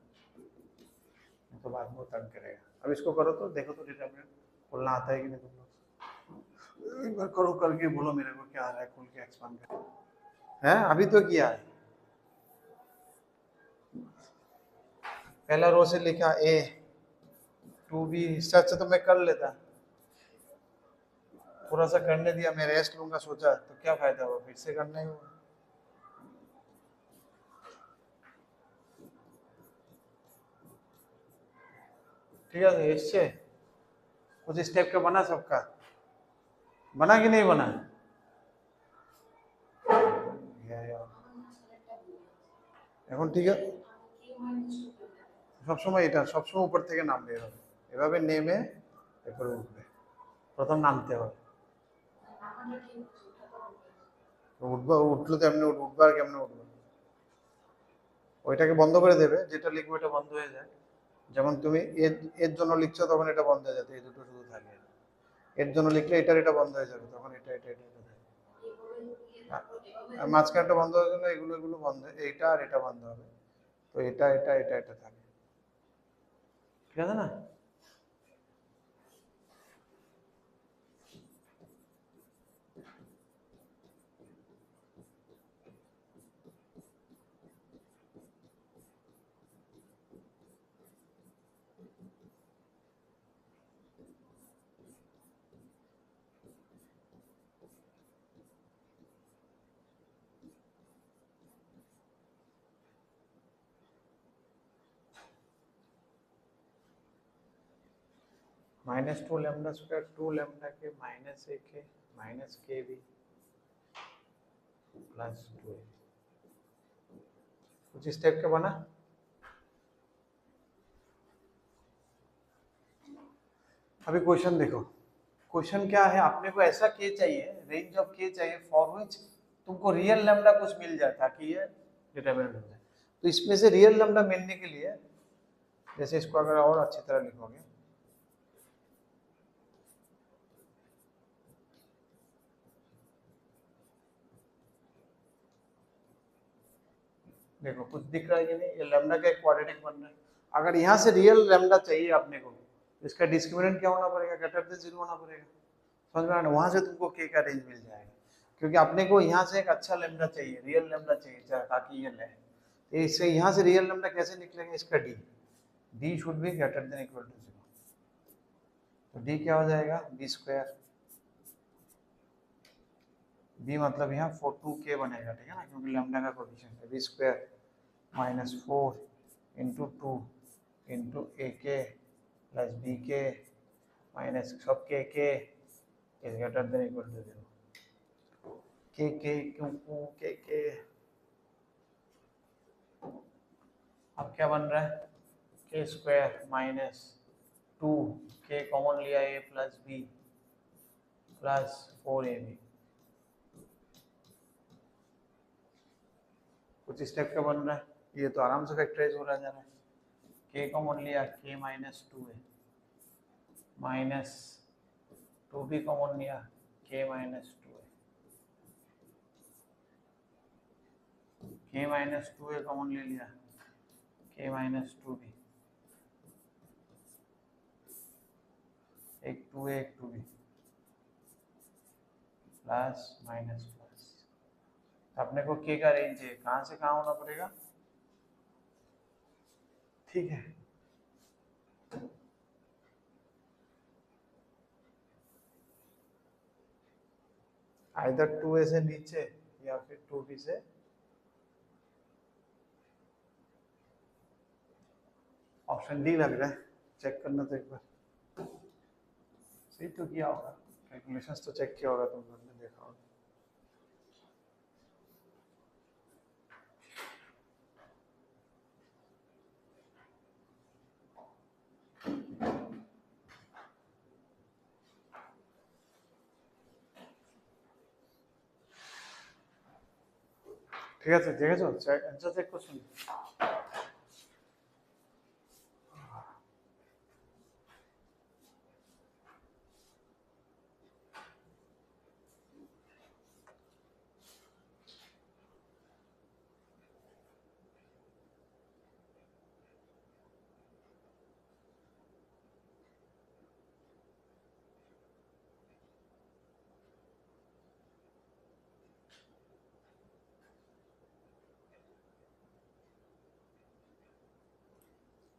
तो बाद में तंग करेगा। अब इसको करो तो देखो तो डिटरमिनेंट खोलना आता है कि नहीं तुम लोग। एक बार करो, करके बोलो मेरे को क्या आ रहा है, खोल के एक्सपांड कर। है अभी तो किया है, पहला रो से लिखा a 2b, सच तो मैं कर लेता, थोड़ा सा करने दिया, मैं रेस्ट लूंगा सोचा, तो क्या फायदा हुआ, फिर से करना ही हुआ। ठीक है, तो इससे कुछ स्टेप का बना, सबका बना कि नहीं बना? এখন ঠিক আছে, সবসময় এটা সবসময় উপর থেকে নামবে, এভাবে নেমে এরপরে উঠবে, প্রথম নামতে হবে। উঠবো, উঠলো তো এমনি উঠবো, আর কেমনে উঠবো? ওইটাকে বন্ধ করে দেবে, যেটা লিখবো এটা বন্ধ হয়ে যায়। যেমন তুমি এর জন্য লিখছো, তখন এটা বন্ধ হয়ে যাবে, এই দুটো শুধু থাকে। এর জন্য লিখলে এটা বন্ধ হয়ে যাবে, তখন এটা থাকে। আর মাঝখানটা বন্ধ হয়ে গেলে এগুলো বন্ধ, এইটা আর এটা বন্ধ হবে, তো এটা থাকে। ঠিক আছে না? -2 लैम्डा स्क्वायर 2 लैम्डा के माइनस ए के माइनस के बी प्लस 2। कुछ स्टेप का बना। अभी क्वेश्चन देखो, क्वेश्चन क्या है, आपने को ऐसा के चाहिए, रेंज ऑफ के चाहिए फॉर व्हिच तुमको रियल लैम्डा कुछ मिल जाए ताकि ये डिटरमिनेंट हो जाए। तो इसमें से रियल लैम्डा मिलने के लिए, जैसे इसको अगर और अच्छी तरह लिखोगे, देखो कुछ दिख रहा है कि नहीं, ये लैम्डा का एक क्वाड्रेटिक बन रहा है, अगर यहाँ से रियल लेमडा चाहिए अपने को, इसका डिस्क्रिमिनेंट क्या होना पड़ेगा, ग्रेटर देन 0 होना पड़ेगा। समझ में आ रहा है? वहां से तुमको के का रेंज मिल जाएगा, क्योंकि अपने को यहाँ से एक अच्छा लेमडा चाहिए, रियल लेमडा चाहिए ताकि ये ले। तो इससे यहाँ से रियल लेमडा कैसे निकलेगा, इसका d, d should be greater than equal to 0। तो डी क्या हो जाएगा, बी स्क्वायर, बी मतलब यहाँ 2k बनेगा, ठीक है ना, क्योंकि लैम्डा का कोएफिशिएंट है। B square minus 4 into 2 into A K plus B K minus सब K is greater than equal to 0। के अब क्या बन रहा है, के स्क्वायर माइनस 2 के कॉमन लिया ए प्लस बी प्लस 4ab, कुछ इस टाइप का बन रहा है। ये तो आराम से फैक्टराइज हो रहा जा रहा है। के कॉमन लिया के minus 2a minus 2b common लिया के माइनस 2a, के माइनस 2a कॉमन ले लिया के माइनस 2b, एक 2a एक 2b प्लस माइनस प्लस। अपने को के का रेंज है, कहां से कहां होना पड़ेगा, ठीक है। आइदर 2a से नीचे या फिर 2b से ऑप्शन डी लग रहा है, चेक करना तो एक बार। सही तो किया होगा, कैलकुलेशंस तो चेक किया होगा तुम लोगों ने, देखा होगा। ঠিক আছে, দেখেছো অ্যানসার চেক করছো?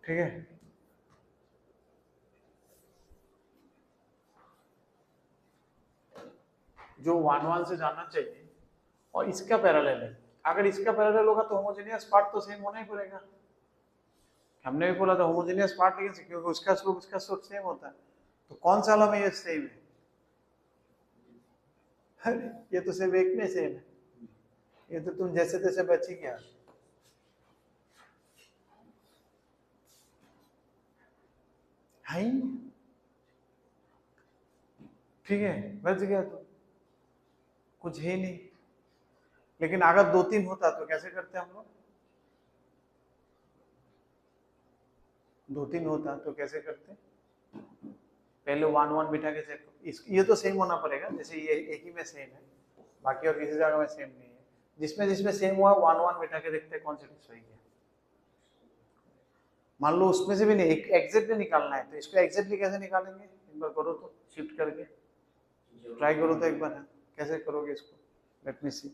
ठीक है, जो 1 1 से जाना चाहिए और इसका पैरेलल है। अगर इसका पैरेलल होगा तो होमोजेनियस पार्ट तो सेम होना ही पड़ेगा। हमने भी बोला था होमोजेनियस पार्ट, लेकिन क्योंकि उसका स्लोप सेम होता है, तो कौन सा वाला में ये सेम है? ये तो सिर्फ एक में सेम है, ये तो तुम जैसे तैसे बच ही गया। हाई ठीक है, बच गया तो कुछ है नहीं। लेकिन अगर 2 3 होता तो कैसे करते हम लोग, 2 3 होता तो कैसे करते, पहले 1 1 बिठा के चेक। ये तो सेम होना पड़ेगा, जैसे ये एक ही में सेम है, बाकी और किसी जगह में सेम नहीं है। जिसमें सेम हुआ 1 1 बिठा के देखते हैं कौन सेटिस्फाई किया। मान लो उसमें से भी नहीं, एक एग्जैक्टली निकालना है, तो इसको एग्जैक्टली कैसे निकालेंगे, एक बार करो तो, शिफ्ट करके ट्राई करो तो एक बार। है कैसे करोगे इसको, लेट मी सी।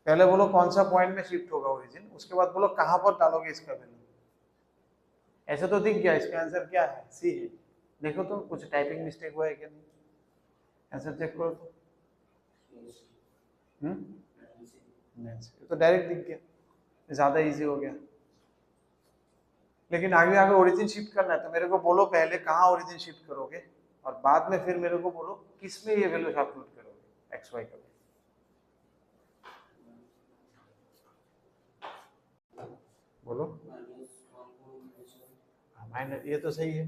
पहले बोलो कौन सा पॉइंट में शिफ्ट होगा ओरिजिन, उसके बाद बोलो कहां पर डालोगे इसका वैल्यू। ऐसा तो दिख गया, इसका आंसर क्या है, सी है। देखो तो कुछ टाइपिंग मिस्टेक हुआ है क्या नहीं, आंसर चेक करो तो। नहीं, तो डायरेक्ट दिख गया, ज्यादा इजी हो गया। लेकिन आगे आगे ओरिजिन शिफ्ट करना है तो मेरे को बोलो पहले कहाँ ओरिजिन शिफ्ट करोगे, और बाद में फिर मेरे को बोलो किस में ये वैल्यू सब्स्टिट्यूट करोगे एक्स वाई का। बोलो माइनस, ये तो सही है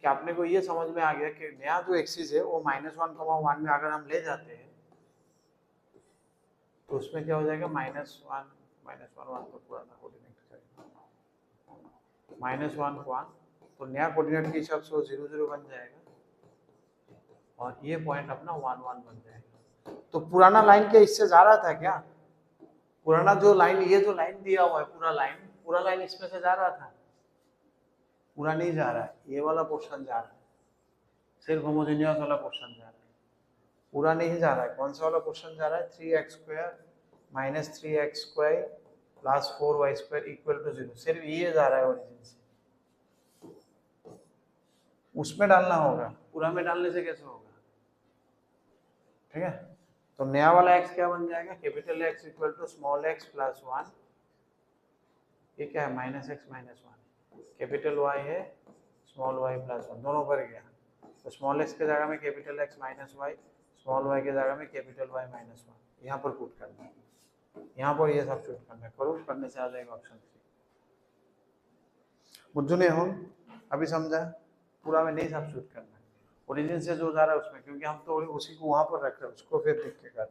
कि आपने को ये समझ में आ गया कि नया जो एक्सिस है वो -1, -1 में अगर हम ले जाते हैं तो उसमें क्या हो जाएगा, -1 -1 तो पुराना कोऑर्डिनेट -1 1, तो नया कोऑर्डिनेट के हिसाब से वो 0 0 बन जाएगा और ये पॉइंट अपना 1 1 बन जाएगा। तो पुराना लाइन क्या इससे जा रहा था क्या, पुराना जो लाइन, ये जो लाइन दिया हुआ है पूरा लाइन, पूरा लाइन इसमें से जा रहा था, पूरा नहीं जा रहा है, ये वाला पोर्शन जा रहा है, सिर्फ होमोजेनियस वाला पोर्शन जा रहा है, पूरा नहीं जा रहा है। कौन सा वाला पोर्शन जा रहा है? 3x² minus 3x² plus 4y² equal to 0, सिर्फ ये जा रहा है ओरिजिन से, उसमें डालना होगा, पूरा में डालने से कैसे होगा? ठीक है, तो नया वाला x क्या बन जाएगा? Capital X equal to small x plus 1, ये क्या है? Minus x minus 1, capital Y है स्मॉल y प्लस 1, दोनों पर गया, तो स्मॉल x के जगह में capital X minus y, small y के जगह में कैपिटल Y माइनस 1, यहाँ पर पुट करना है, यहाँ पर ये सब्स्टिट्यूट करना है, करो, करने से आ जाएगा ऑप्शन 3। बुद्धू ने हो अभी समझा? पूरा में नहीं सब्स्टिट्यूट करना है, ओरिजिन से जो जा रहा है उसमें, क्योंकि हम तो उसी को वहां पर रख रहे हैं, उसको फिर देख के कर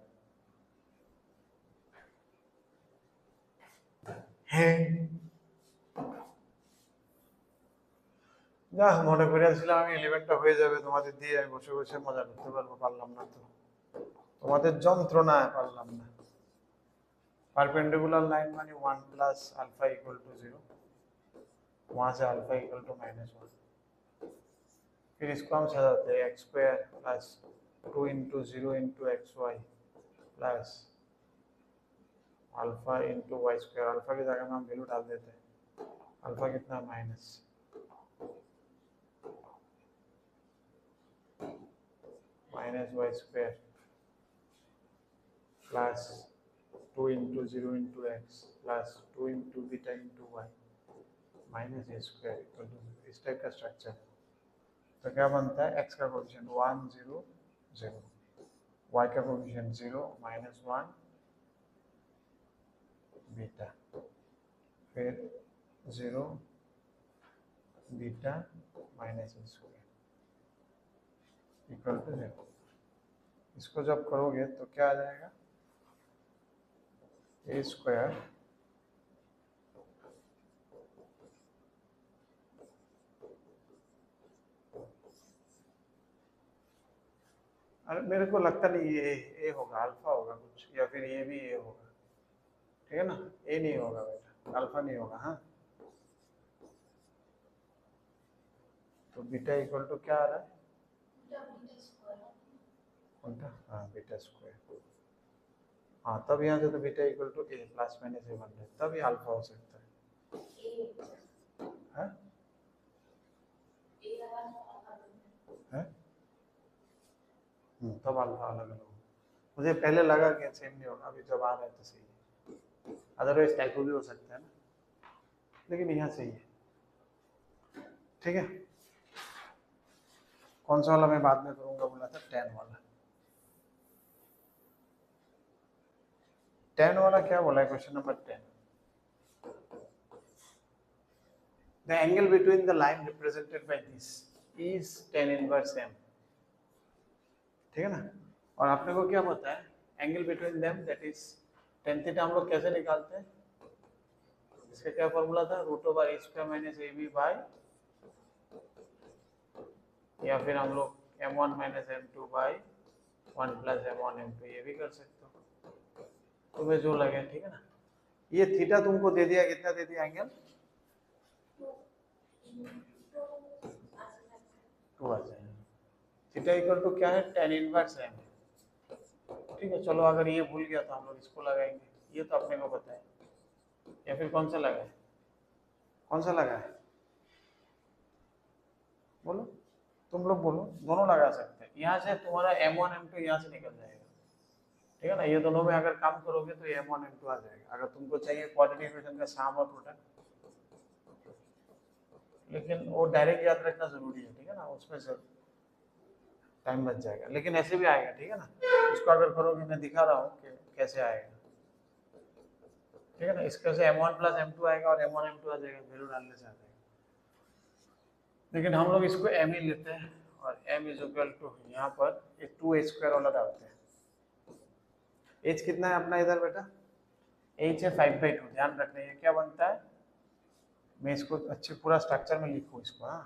যা মনে করিয়াছিলাম আমি 11টা হয়ে যাবে, তোমাদের দিয়ে আমি বসে বসে মজা করতে পারবো, পারলাম না তো, তোমাদের যন্ত্রণায় পারলাম না। परपेंडिकुलर लाइन मानी 1 प्लस अल्फा इक्वल टू 0, वहां से अल्फा इक्वल टू -1, फिर इसको हम सजाते हैं x² plus 2 into 0 into XY plus alpha into y², alpha की जगह में हम वैल्यू डाल देते हैं, अल्फा कितना? Minus y² plus 2 into 0 into x plus 2 into beta into y minus a² equal to 0, इस टाइप का स्ट्रक्चर। तो क्या बनता है? x का कोएफिशिएंट 1 0 0, y का कोएफिशिएंट 0 -1 बीटा, फिर 0 beta minus a² equal to 0। इसको जब करोगे तो क्या आ जाएगा? a² अरे मेरे को लगता नहीं ये ए होगा, अल्फा होगा कुछ, या फिर ये भी ए होगा, ठीक है ना? ए नहीं होगा बेटा, अल्फा नहीं होगा। हाँ, तो बीटा इक्वल टू क्या आ रहा है? कौनटा? हाँ, बीटा²। हाँ, तब यहाँ से तो beta equal to A plus minus A बन रहा है, तब ये अल्फा हो सकता है। हाँ? तब अल्फा अलग अलग, मुझे पहले लगा कि सेम नहीं होगा, अभी जब आ रहा है तो सही है, अदरवाइज टाइपो भी हो सकता है ना, लेकिन यहाँ सही है। ठीक है, कौन सा वाला मैं बाद में करूंगा बोला था? tan वाला। tan वाला क्या बोला है? Question number 10, the angle between the line represented by this is tan inverse m, ठीक है ना? और आपने को क्या पता है? Angle between them that is tan theta. हम लोग कैसे निकालते हैं? इसका क्या फॉर्मूला था? √a² माइनस ab बाय, या फिर हम लोग m1 minus m2 bye 1 plus m1 m2, ये भी कर सकते हो, तुम्हें जो लगे, ठीक है ना? ये थीटा तुमको दे दिया, कितना दे दिया एंगल? 2 आ जाएगा। थीटा इक्वल टू क्या है? tan inverse m। ठीक है, चलो अगर ये भूल गया तो हम लोग इसको लगाएंगे, ये तो अपने को पता है, या फिर कौन सा लगा है? कौन सा लगा है? बोलो, तुम लोग बोलो, दोनों लगा सकते हैं। यहाँ से तुम्हारा m1 m2 यहाँ से निकल जाएगा, ठीक है ना? ये दोनों में अगर काम करोगे तो m1 m2 आ जाएगा। अगर तुमको चाहिए क्वाड्रेटिक इक्वेशन का सम और प्रोडक्ट, लेकिन वो डायरेक्ट याद रखना जरूरी है, ठीक है ना? उसमें से टाइम बच जाएगा, लेकिन ऐसे भी आएगा, ठीक है ना? उसको अगर करोगे, मैं दिखा रहा हूँ कि कैसे आएगा, ठीक है ना? इसके से m1 प्लस m2 आएगा और m1 m2 आ जाएगा, वैल्यू डालने से आ जाएगा। लेकिन हम लोग इसको m ही लेते हैं और m इज इक्वल टू यहाँ पर एक 2a² वाला डालते हैं। h कितना है अपना इधर बेटा? h है 5/2। ध्यान रखना, ये क्या बनता है? मैं इसको अच्छे पूरा स्ट्रक्चर में लिखूँ इसको। हाँ,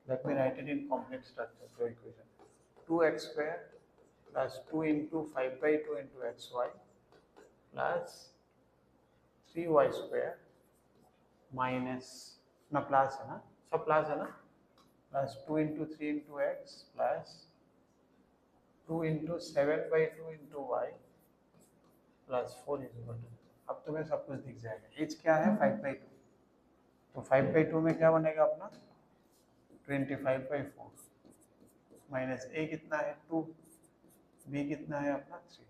let me write it in complex structure. जो equation 2x² plus 2 into 5/2 into xy plus 3y² minus ना प्लस है ना, सब प्लस है ना, plus 2 into 3 into x plus 2 into 7/2 into Y plus 4 is equal to, अब तुम्हें सब कुछ दिख जाएगा। एच क्या है 5/2, तो 5/2 में क्या बनेगा अपना 25/4 माइनस ए कितना है 2, बी कितना है अपना 3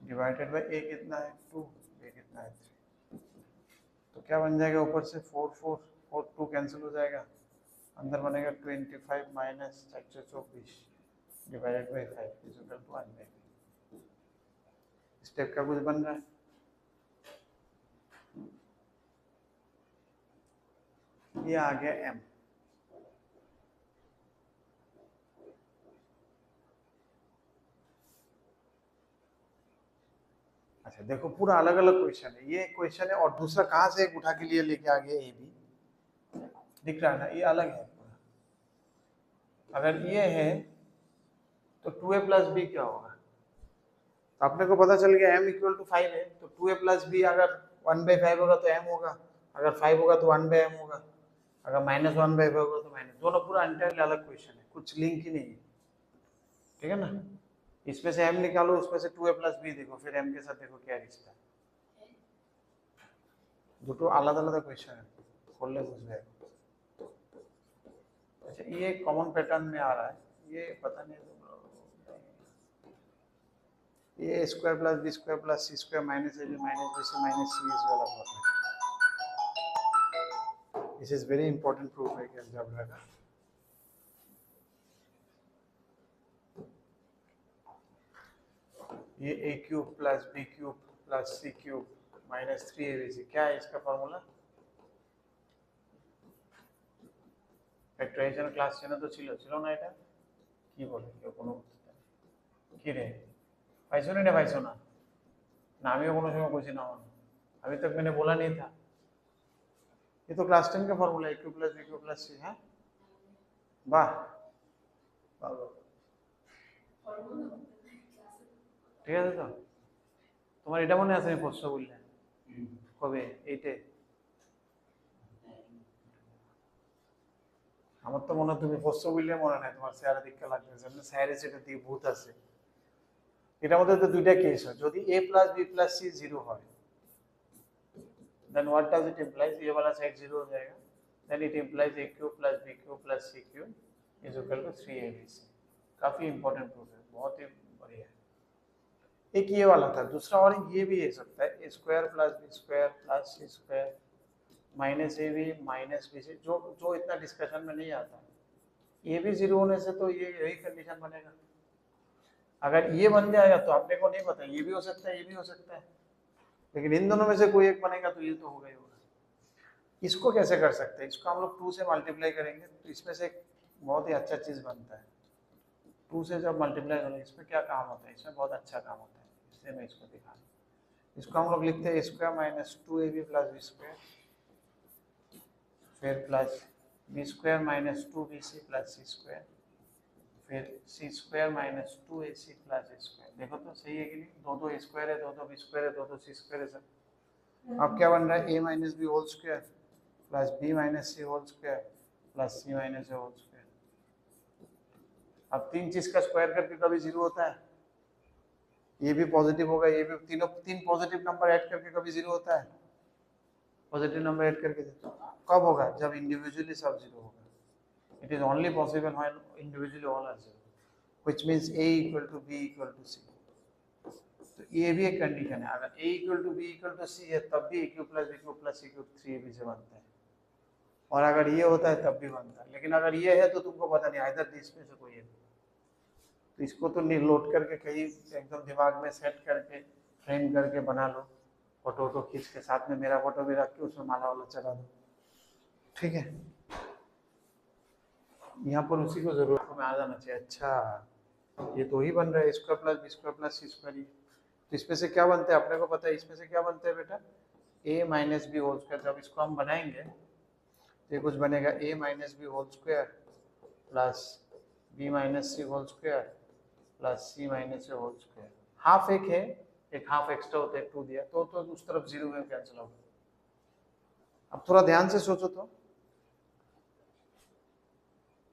डिवाइडेड बाई ए कितना है 2, बी कितना है 3, तो क्या बन जाएगा ऊपर से 4 4 4 2 कैंसिल हो जाएगा, अंदर बनेगा 25 minus 424 divided by 5 is equal to 1/5। Step का कुछ बन रहा है, ये आ गया m। अच्छा देखो पूरा अलग अलग क्वेश्चन है, ये क्वेश्चन है और दूसरा कहाँ से एक उठा के लिए लेके आ गया, ए बी दिख रहा है ना, ये अलग है पूरा। अगर ये है तो 2a प्लस बी क्या होगा, तो अपने को पता चल गया m इक्वल टू 5 है, तो 2a प्लस बी अगर 1/5 होगा तो m होगा, अगर 5 होगा तो 1/m होगा, अगर -1/5 होगा तो माइनस, दोनों पूरा एंटायरली अलग क्वेश्चन है, कुछ लिंक ही नहीं है, ठीक है ना। इसमें से m निकालो, उसमें से 2a प्लस बी देखो, फिर m के साथ देखो क्या रिश्ता है, দুটো আলাদা আলাদা क्वेश्चन है, खोलने घुस गए। अच्छा ये कॉमन पैटर्न में आ रहा है, ये पता नहीं, ये square plus B square plus C square minus A B minus B C minus C is वाला formula, this is very important proof है कि अलजेब्रा का। ये A cube plus B cube plus C cube minus 3abc क्या है इसका formula, factorisation class 10 তো ছিল না, এটা কি বলে কেউ কোনো কি রে পাইছো না, পাইছো না, ना आमियो কোনো সময় কইছি না, अभी तक मैंने बोला नहीं था, ये तो क्लास 10 का फॉर्मूला है, a cube plus b cube plus c है, वाह ঠিক আছে তো, তোমার এটা মনে আছে আমি প্রশ্ন বললে কবে এইটে, আমার তো মনে হয় তুমি প্রশ্ন বললে মনে নাই, তোমার স্যার দীক্ষা লাগতেছে না, স্যারের সেটা দিয়ে ভূত আছে। এটার মধ্যে তো দুইটা কেস হয়, যদি a plus b plus c 0 হয় then what does it implies, ये वाला साइड 0 हो जाएगा, then it implies a cube plus b cube plus c cube is equal to 3abc। काफी इंपॉर्टेंट प्रूफ है, बहुत ही बढ़िया है। एक ये वाला था, दूसरा और ये भी हो सकता है a square plus b square plus c square minus A B minus B c, जो इतना डिस्कशन में नहीं आता, ये भी 0 होने से तो ये यही कंडीशन बनेगा। अगर ये बन जाएगा तो अपने को नहीं पता, ये भी हो सकता है ये भी हो सकता है, लेकिन इन दोनों में से कोई एक बनेगा तो ये तो होगा ही होगा। इसको कैसे कर सकते हैं, इसको हम लोग 2 से मल्टीप्लाई करेंगे तो इसमें से बहुत ही अच्छा चीज बनता है, 2 से जब मल्टीप्लाई करेंगे इसमें क्या काम होता है, इसमें बहुत अच्छा काम होता है, इसलिए मैं इसको दिखा रहा हूँ। इसको हम लोग लिखते हैं a square minus 2ab plus b square फिर plus B square minus 2bc plus C square फिर C square minus 2ac plus A square, देखो तो सही है कि नहीं, दो ए स्क्वायर है, दो बी स्क्वायर है, दो सी स्क्वायर है सब। अब क्या बन रहा है a minus b whole square plus b minus c whole square plus c minus a whole square. अब तीन चीज का स्क्वायर करके कभी 0 होता है, ये भी पॉजिटिव होगा, ये भी, तीन पॉजिटिव नंबर ऐड करके कभी 0 होता है, पॉजिटिव नंबर ऐड करके कब होगा, जब इंडिविजुअली सब 0 होगा। It is only possible when individually all are 0, which means a equal to b equal to c। तो ये भी एक कंडीशन है, अगर a equal to b equal to c है तब भी a cube plus b cube plus c cube 3ab से बनता है, और अगर ये होता है तब भी बनता है, लेकिन अगर ये है तो तुमको पता नहीं आइदर दिस में से कोई है, तो इसको तो नोट करके कहीं एकदम दिमाग में सेट करके फ्रेम करके बना लो, फोटो खींच के साथ में मेरा फोटो भी रख के उसमें माला वाला चढ़ा दो, ठीक है। यहाँ पर उसी को जरूरत में आ जाना चाहिए, अच्छा ये तो ही बन रहा है square plus B square plus C square, तो इसमें से क्या बनता है अपने को पता है, इसमें से क्या बनता है बेटा a minus b whole square, जब इसको हम बनाएंगे तो कुछ बनेगा a minus b whole square plus b minus c whole square plus c minus a whole square, half एक है, एक हाफ एक्स्ट्रा होता है 2 दिया तो उस तरफ 0 में कैंसिल होगा, अब थोड़ा ध्यान से सोचो तो,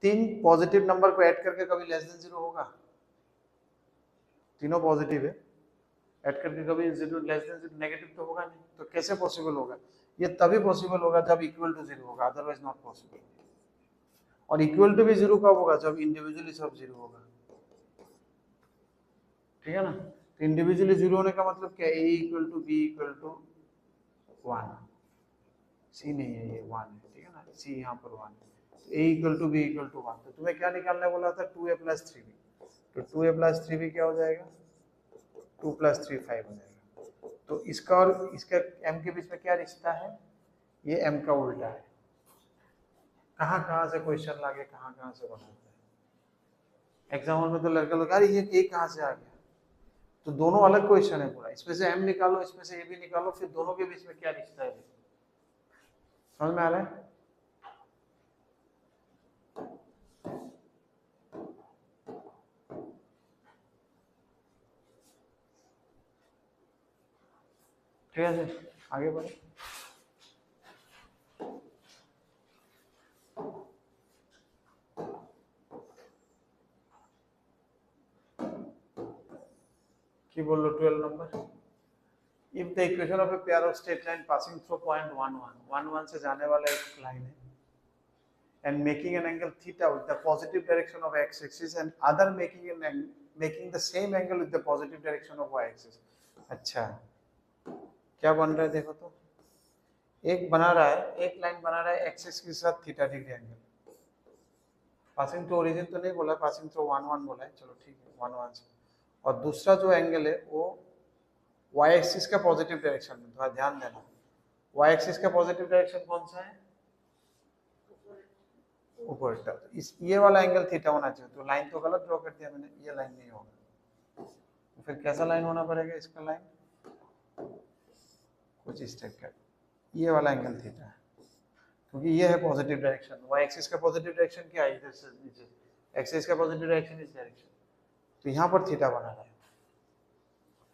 3 पॉजिटिव नंबर को ऐड करके कभी लेस देन 0 होगा? तीनों पॉजिटिव है, ऐड करके कभी 0 लेस देन 0 नेगेटिव तो होगा नहीं। तो कैसे पॉसिबल होगा? ये तभी पॉसिबल होगा जब इक्वल टू 0 होगा, अदरवाइज नॉट पॉसिबल। और इक्वल टू भी 0 कब होगा? जब इंडिविजुअली सब 0 होगा, ठीक है ना। तो इंडिविजुअली 0 होने का मतलब क्या है? A equal to B equal to 1, C नहीं है, ये 1 है, ठीक है ना, सी यहाँ पर 1 है। A equal to B equal to 1, तो तुम्हें क्या निकालने बोला था? 2a plus 3b। तो 2a प्लस 3b क्या हो जाएगा? 2 प्लस 3 5 हो जाएगा। तो इसका और इसका m के बीच में क्या रिश्ता है? ये m का उल्टा है। कहाँ कहाँ से क्वेश्चन लाके कहाँ कहाँ से बनाते हैं। एग्जाम हॉल में तो लड़का लोग, अरे ये a कहाँ से आ गया? तो दोनों अलग क्वेश्चन है पूरा, इसमें से m निकालो, इसमें से a भी निकालो, फिर दोनों के बीच में क्या रिश्ता है? समझ में आ रहा है? ठीक है, आगे बढ़े। की बोल लो 12 number. If the equation of a pair of straight line passing through point 1 से जाने वाला एक लाइन है and making an angle theta with the positive direction of x-axis and other making the same angle with the positive direction of y-axis। अच्छा, क्या बन रहा है देखो तो, एक बना रहा है, एक लाइन बना रहा है एक्सिस के साथ theta degree angle, passing to origin तो नहीं बोला, पासिंग थ्रू 1 बोला है, चलो ठीक है 1 से। और दूसरा जो एंगल है वो y एक्सिस का पॉजिटिव डायरेक्शन में, थोड़ा ध्यान देना, y एक्सिस का पॉजिटिव डायरेक्शन कौन सा है? ऊपर। तो इस ये वाला एंगल थीटा होना चाहिए, तो लाइन तो गलत ड्रॉ कर दिया मैंने, ये लाइन नहीं होगा। तो फिर कैसा लाइन होना पड़ेगा इसका? लाइन कुछ इस टाइप का, ये वाला एंगल थीटा है, क्योंकि ये है पॉजिटिव डायरेक्शन। y एक्सिस का पॉजिटिव डायरेक्शन क्या है? इधर से नीचे, एक्सिस का पॉजिटिव डायरेक्शन इस डायरेक्शन, तो यहाँ पर थीटा बना रहा है।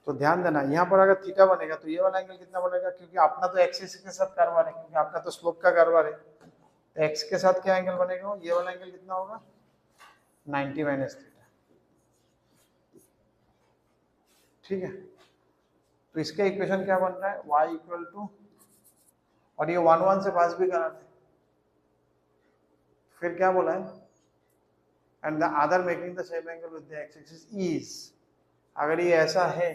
तो ध्यान देना, यहाँ पर अगर थीटा बनेगा तो ये वाला एंगल कितना बनेगा? क्योंकि अपना तो एक्सिस के साथ करवा रहे हैं, क्योंकि अपना तो स्लोप का करवा रहे हैं, तो एक्स के साथ क्या एंगल बनेगा? ये वाला एंगल कितना होगा? 90 माइनस थीटा, ठीक है। तो इसका इक्वेशन क्या बन रहा है? y इक्वल टू, और ये 1 से पास भी करा थे, फिर क्या बोला है? And the other making the same angle with the x axis is, अगर ये ऐसा है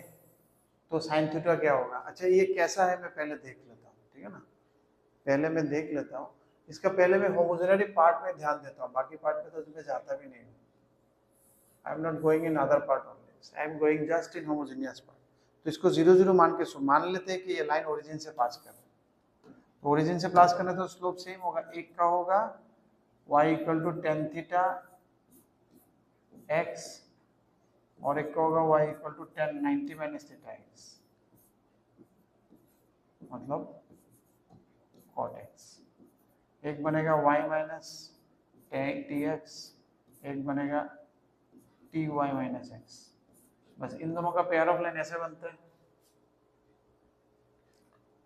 तो साइन थीटा क्या होगा? अच्छा, ये कैसा है मैं पहले देख लेता हूँ, ठीक है ना, पहले मैं देख लेता हूँ इसका, पहले मैं होमोजेनिटी पार्ट में ध्यान देता हूँ, बाकी पार्ट में तो तुम्हें जाता भी नहीं। I am not going in other part only, I am going just in homogeneous part. तो इसको 0 0 मान लेते हैं कि ये लाइन ओरिजिन से पास कर रहा है, तो ओरिजिन से पास करना तो स्लोप सेम होगा, एक का होगा y equal to tan theta x, और एक का होगा y equal to 90 minus theta x, मतलब cot x। एक बनेगा y माइनस tx, एक बनेगा ty माइनस x। बस इन दोनों का पेयर ऑफ लाइन ऐसे बनता है,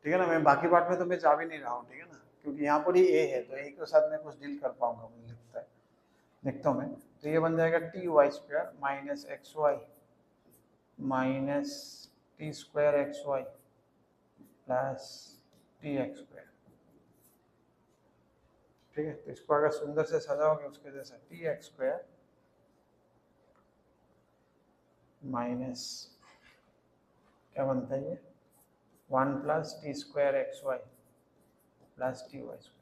ठीक है ना। मैं बाकी पार्ट में तो मैं जा भी नहीं रहा हूँ, ठीक है ना, क्योंकि यहाँ पर ही a है, तो a के साथ मैं कुछ डील कर पाऊंगा, मुझे लगता है, देखता हूँ मैं। तो ये बन जाएगा t y square minus x y minus t square x y plus t x square, ठीक है। तो इसको अगर सुंदर से सजाओगे उसके जैसा, टी एक्स स्क्वायर माइनस क्या बनता है ये 1 plus t square x y plus t y square.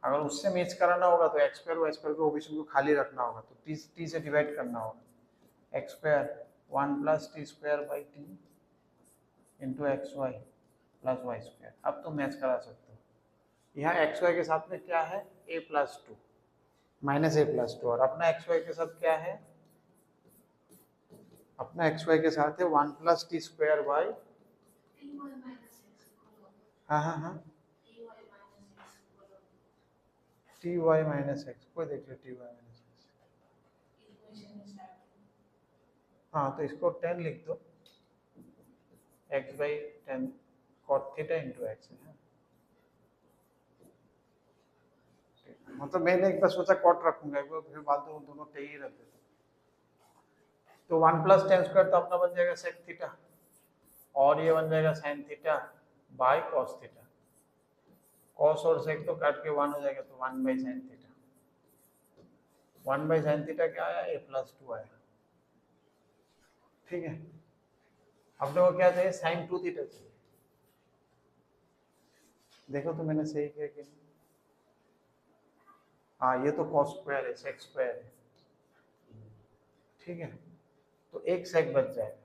अगर उससे मैच कराना होगा तो एक्स स्क्वायर वाई स्क्वायर को ओबिशन को खाली रखना होगा, तो टी से डिवाइड करना होगा, x square 1 plus t square by t into x y plus y square. अब तो मैच करा सकते हो, यहाँ एक्स वाई के साथ में क्या है? a plus two minus a plus two, और अपना एक्स वाई के साथ क्या है? अपना एक्स वाई के साथ है 1 प्लस टी स्क्वायर बाई, हाँ टी वाई माइनस एक्स, कोई देख लो टी वाई माइनस एक्स, हाँ तो इसको 10 लिख दो, x by 10 cot theta into x है, मतलब मैंने एक बार सोचा कॉट रखूंगा एक बार, फिर बाद में दोनों टे ही रख देता। तो 1 प्लस टेन स्क्वायर तो अपना बन जाएगा सेक थीटा, और ये बन जाएगा sine theta by cos theta. Cos और सेक तो काट के 1 हो जाएगा, तो 1 by sine theta. 1 by sine theta क्या आया, a प्लस 2 आया। ठीक है, अपने को क्या चाहिए, साइन 2 थीटा चाहिए। देखो तो मैंने सही किया कि नहीं। हाँ ये तो कॉस स्क्वायर है, सेक स्क्वायर है। ठीक है, तो एक सेक बच जाएगा,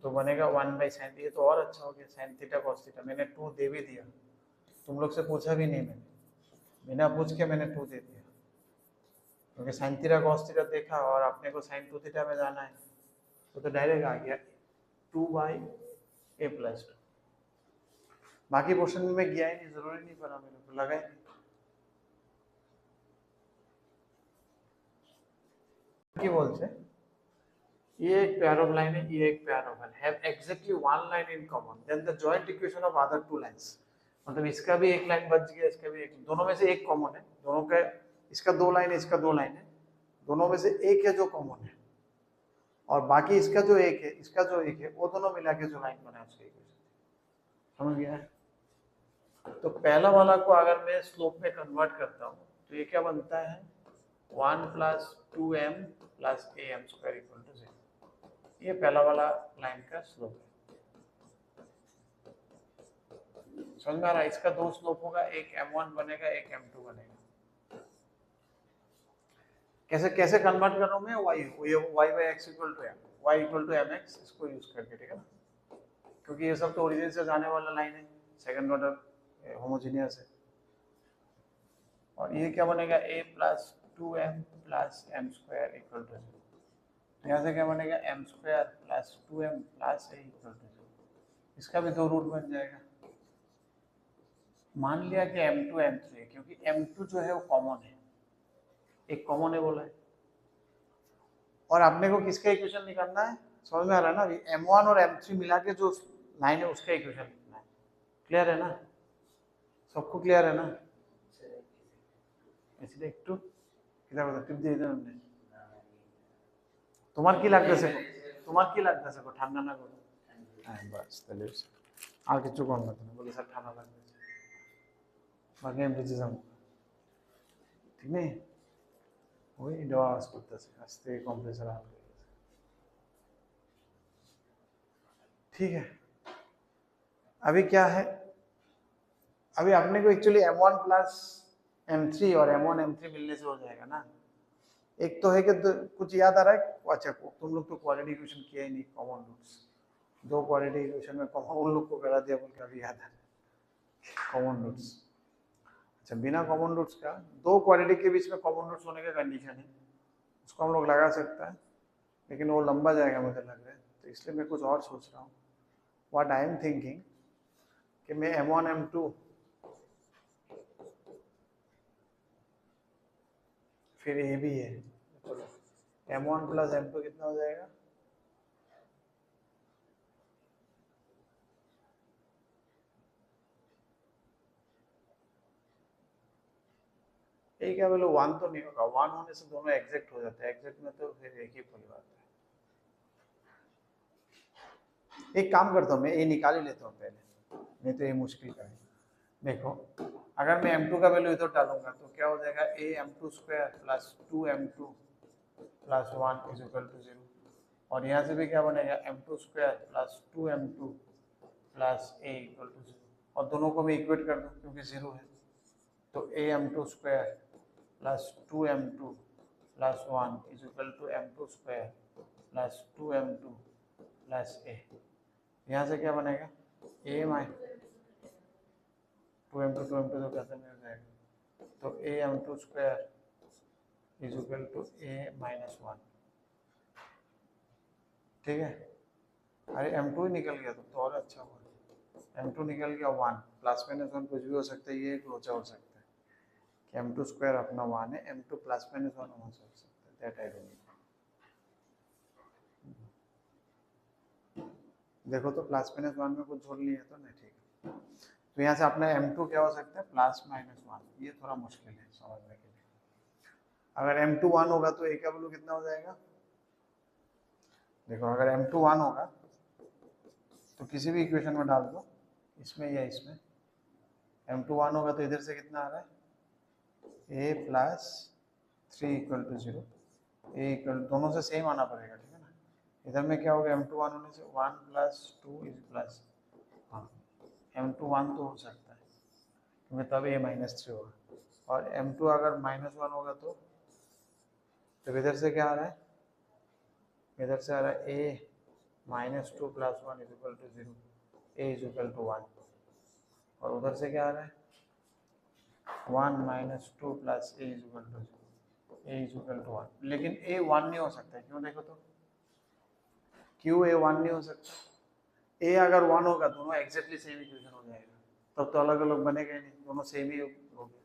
तो बनेगा 1 बाई साइन। ये तो और अच्छा हो गया, साइन थीटा कॉस थीटा। मैंने 2 दे भी दिया, तुम लोग से पूछा भी नहीं मैंने, बिना पूछ के मैंने 2 दे दिया, क्योंकि साइन थीटा कॉस थीटा देखा और अपने को साइन 2 थीटा में जाना है, तो डायरेक्ट आ गया 2 बाई ए प्लस 2। बाकी पोर्शन में गया ही नहीं, जरूरी नहीं पड़ा, मेरे को लगा ही नहीं। কি বলছে, ये एक pair of line है, ये एक pair of line have exactly one line in common, then the joint equation of other two lines, मतलब इसका भी एक लाइन बच गया, इसका भी एक, दोनों में से एक कॉमन है, दोनों का, इसका 2 लाइन है, इसका 2 लाइन है, दोनों में से एक है जो कॉमन है, और बाकी इसका जो एक है, इसका जो एक है, वो दोनों मिला के जो लाइन बना है उसका इक्वेशन। समझ गया है? तो पहला वाला को अगर मैं स्लोप में कन्वर्ट करता हूँ तो ये क्या बनता है, 1 plus 2m plus am square equal to 0। ये पहला वाला लाइन का स्लोप है। समझ में आ रहा है? इसका 2 स्लोप होगा, एक m1 बनेगा, एक m2 बनेगा। कैसे कैसे कन्वर्ट कर रहा हूँ मैं, y by x equal to m, y equal to mx, इसको यूज करके, ठीक है ना, क्योंकि ये सब तो ओरिजिन से जाने वाला लाइन है, सेकंड ऑर्डर होमोजेनियस है। और ये क्या बनेगा, a plus 2m plus m square equal to 0। यहाँ से क्या बनेगा, m square plus 2m plus a equal to 0। इसका भी 2 रूट बन जाएगा। मान लिया कि m2 m3 है, क्योंकि m2 जो है वो कॉमन है, एक कॉमन है बोला है। और आपने को किसका इक्वेशन निकालना है, समझ में आ रहा है ना, m1 और m3 मिला के जो लाइन है उसका इक्वेशन लिखना है। क्लियर है ना, सबको क्लियर है ना? इसलिए একটু কিটা কথা টিপ দিয়ে দেন না, তোমার কি লাগতেছে, তোমার কি লাগতেছে, ঠান্ডা না করো। হ্যাঁ বাস, তাহলে আর কিছু কম না, তুমি বলে স্যার ঠান্ডা লাগতেছে, বাকি আমি বুঝে যাবো, ঠিক নেই, ওই দেওয়া আওয়াজ করতেছে, আস্তে কম্প্রেসার অন হয়ে গেছে। ठीक है, अभी क्या है, अभी अपने को एक्चुअली m1 प्लस m3 और m1 m3 मिलने से हो जाएगा ना। एक तो है कि कुछ याद आ रहा है, अच्छा तुम लोग तो क्वालिटी इक्वेशन किया ही नहीं, कॉमन रूट्स, 2 क्वालिटी इक्वेशन में कॉमन, उन लोग को करा दिया बोल के अभी याद आ कॉमन रूट्स। अच्छा बिना कॉमन रूट्स का 2 क्वालिटी के बीच में कॉमन रूट्स होने का कंडीशन है, उसको हम लोग लगा सकते हैं, लेकिन वो लंबा जाएगा मुझे लग रहा है, तो इसलिए मैं कुछ और सोच रहा हूँ। व्हाट आई एम थिंकिंग कि मैं m1 m2 फिर ए भी है, चलो m1 प्लस m2 कितना हो जाएगा, ये क्या बोलो 1 तो नहीं होगा, 1 होने से दोनों एग्जैक्ट हो जाते हैं, एग्जैक्ट में तो फिर एक ही परिवार है। एक काम करता हूँ मैं, ये निकाल ही लेता हूँ पहले, नहीं तो ये मुश्किल का है। देखो अगर मैं m2 का वैल्यू इधर डालूंगा तो क्या हो जाएगा, a m2 square plus 2m2 plus 1 is equal to 0। और यहाँ से भी क्या बनेगा, m2 square plus 2m2 plus a equal to 0। और दोनों को मैं इक्वेट कर दूँ क्योंकि 0 है, तो a m2 square plus 2m2 plus 1 is equal to m2 square plus 2m2 plus a। यहाँ से क्या बनेगा, a माइनस 2m2 तो कैसे मिल जाएगा, तो a m2 square is equal to a minus 1। ठीक है, अरे m2 ही निकल गया तो और अच्छा हुआ, m2 निकल गया 1, प्लस माइनस 1 कुछ भी हो सकता है, ये एक लोचा हो सकता है कि m2 स्क्वायर अपना 1 है, m2 प्लस माइनस 1 हो सकता है, दैट आई डोंट नो। देखो तो प्लस माइनस 1 में कुछ जोड़ लिया तो नहीं, ठीक है। तो यहाँ से अपना m2 क्या हो सकता है प्लस माइनस 1, ये थोड़ा मुश्किल है समझने के लिए। अगर m2 1 होगा तो a का वैल्यू कितना हो जाएगा, देखो अगर m2 1 होगा तो किसी भी इक्वेशन में डाल दो, इसमें या इसमें, m2 1 होगा तो इधर से कितना आ रहा है a plus 3 equal to 0, a equal दोनों से सेम आना पड़ेगा, ठीक है ना। इधर में क्या होगा m2 1 होने से 1 प्लस 2 इज प्लस, हाँ m2 1 तो हो सकता है क्योंकि तब a माइनस 3 होगा, और m2 अगर माइनस 1 होगा तो इधर से क्या आ रहा है, इधर से आ रहा है a minus 2 plus 1 is equal to 0, a is equal to 1, और उधर से क्या आ रहा है 1 minus 2 plus a is equal to 0, a is equal to 1। लेकिन a 1 नहीं हो सकता है, क्यों, देखो तो क्यों a 1 नहीं हो सकता, a अगर 1 होगा दोनों एग्जैक्टली सेम इक्वेशन हो जाएगा, तब तो अलग अलग बनेगा ही नहीं, दोनों सेम ही हो गए,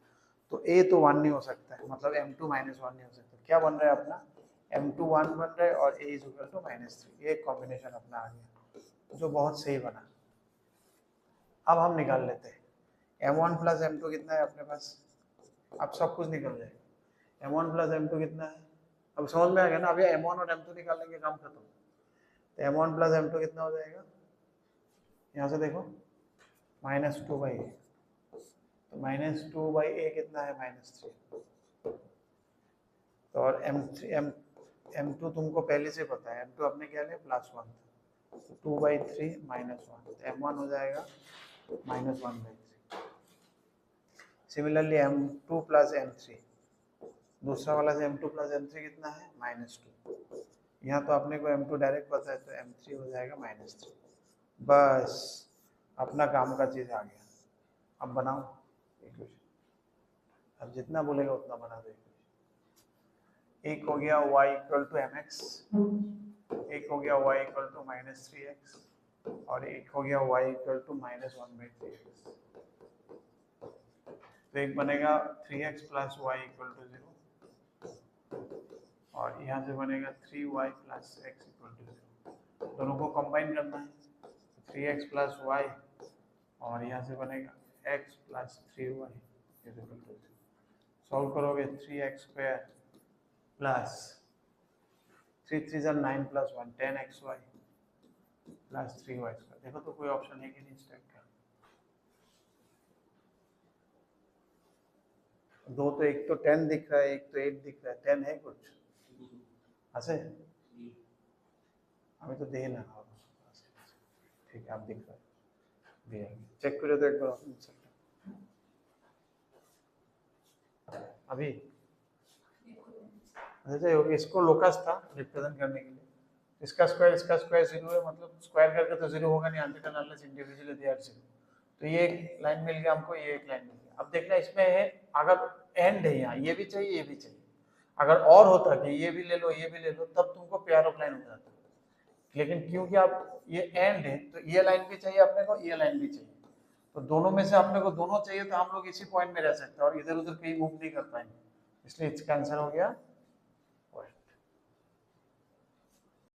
तो a तो 1 नहीं हो सकता है, मतलब m2 माइनस 1 नहीं हो सकता। क्या बन रहा है अपना m2 1 बन रहा है और a is equal to minus 3, ये कॉम्बिनेशन अपना आ गया जो बहुत सही बना। अब हम निकाल लेते हैं m1 प्लस m2 कितना है अपने पास, अब सब कुछ निकल जाएगा, m1 प्लस m2 कितना है, अब समझ में आ गया ना। अभी m1 और m2 निकालने के काम खत्म, तो m1 प्लस m2 कितना हो जाएगा, यहाँ से देखो माइनस 2 बाई ए, तो माइनस 2 बाई ए कितना है माइनस 3, तो और m2 तुमको पहले से पता है, m2 अपने क्या लिया प्लस 1, तो 2 बाई 3 माइनस 1, तो m1 हो जाएगा minus 1 by 3। Similarly m2 plus m3, दूसरा वाला से m2 प्लस m3 कितना है माइनस 2, यहाँ तो अपने को m2 डायरेक्ट पता है, तो m3 हो जाएगा माइनस 3। बस अपना काम का चीज़ आ गया, अब बनाओ इक्वेशन, अब जितना बोलेगा उतना बना दो इक्वेशन। एक हो गया y इक्वल टू mx, एक हो गया y equal to minus 3x, और एक हो गया y equal to minus 1 by 3x। तो एक बनेगा 3x plus y equal to 0, और यहाँ से बनेगा 3y plus x equal to 0। दोनों को कंबाइन करना है, 3x प्लस y, और यहाँ से बनेगा x plus 3y equal to 0। Solve करोगे 3x स्क्वायर प्लस 3 3 जा 9 plus 1 10xy plus 3y square. देखो तो कोई ऑप्शन है कि नहीं इस टाइप का, दो तो, एक तो 10 दिख रहा है, एक तो 8 दिख रहा है, 10 है कुछ ऐसे, अभी तो दे ना, ठीक है आप दिख रहा है, चेक करो तो एक बार अभी। अच्छा इसको लोकस था रिप्रेजेंट करने के लिए, इसका स्क्वायर 0 है, मतलब स्क्वायर करके तो 0 होगा नहीं, आंतरिक अनलेस इंडिविजुअली दे आर 0। तो ये एक लाइन मिल गया हमको, ये एक लाइन मिल गया। अब देखना इसमें है, अगर एंड है यहाँ, ये भी चाहिए ये भी चाहिए, अगर और होता कि ये भी ले लो ये भी ले लो, तब तुमको पेयर ऑफ लाइन हो जाता, लेकिन क्योंकि आप ये एंड है तो ये लाइन भी चाहिए अपने को, ये लाइन भी चाहिए, तो दोनों में से अपने को दोनों चाहिए, तो हम लोग इसी पॉइंट में रह सकते हैं और इधर उधर कहीं मूव नहीं कर पाएंगे, इसलिए इसका आंसर हो गया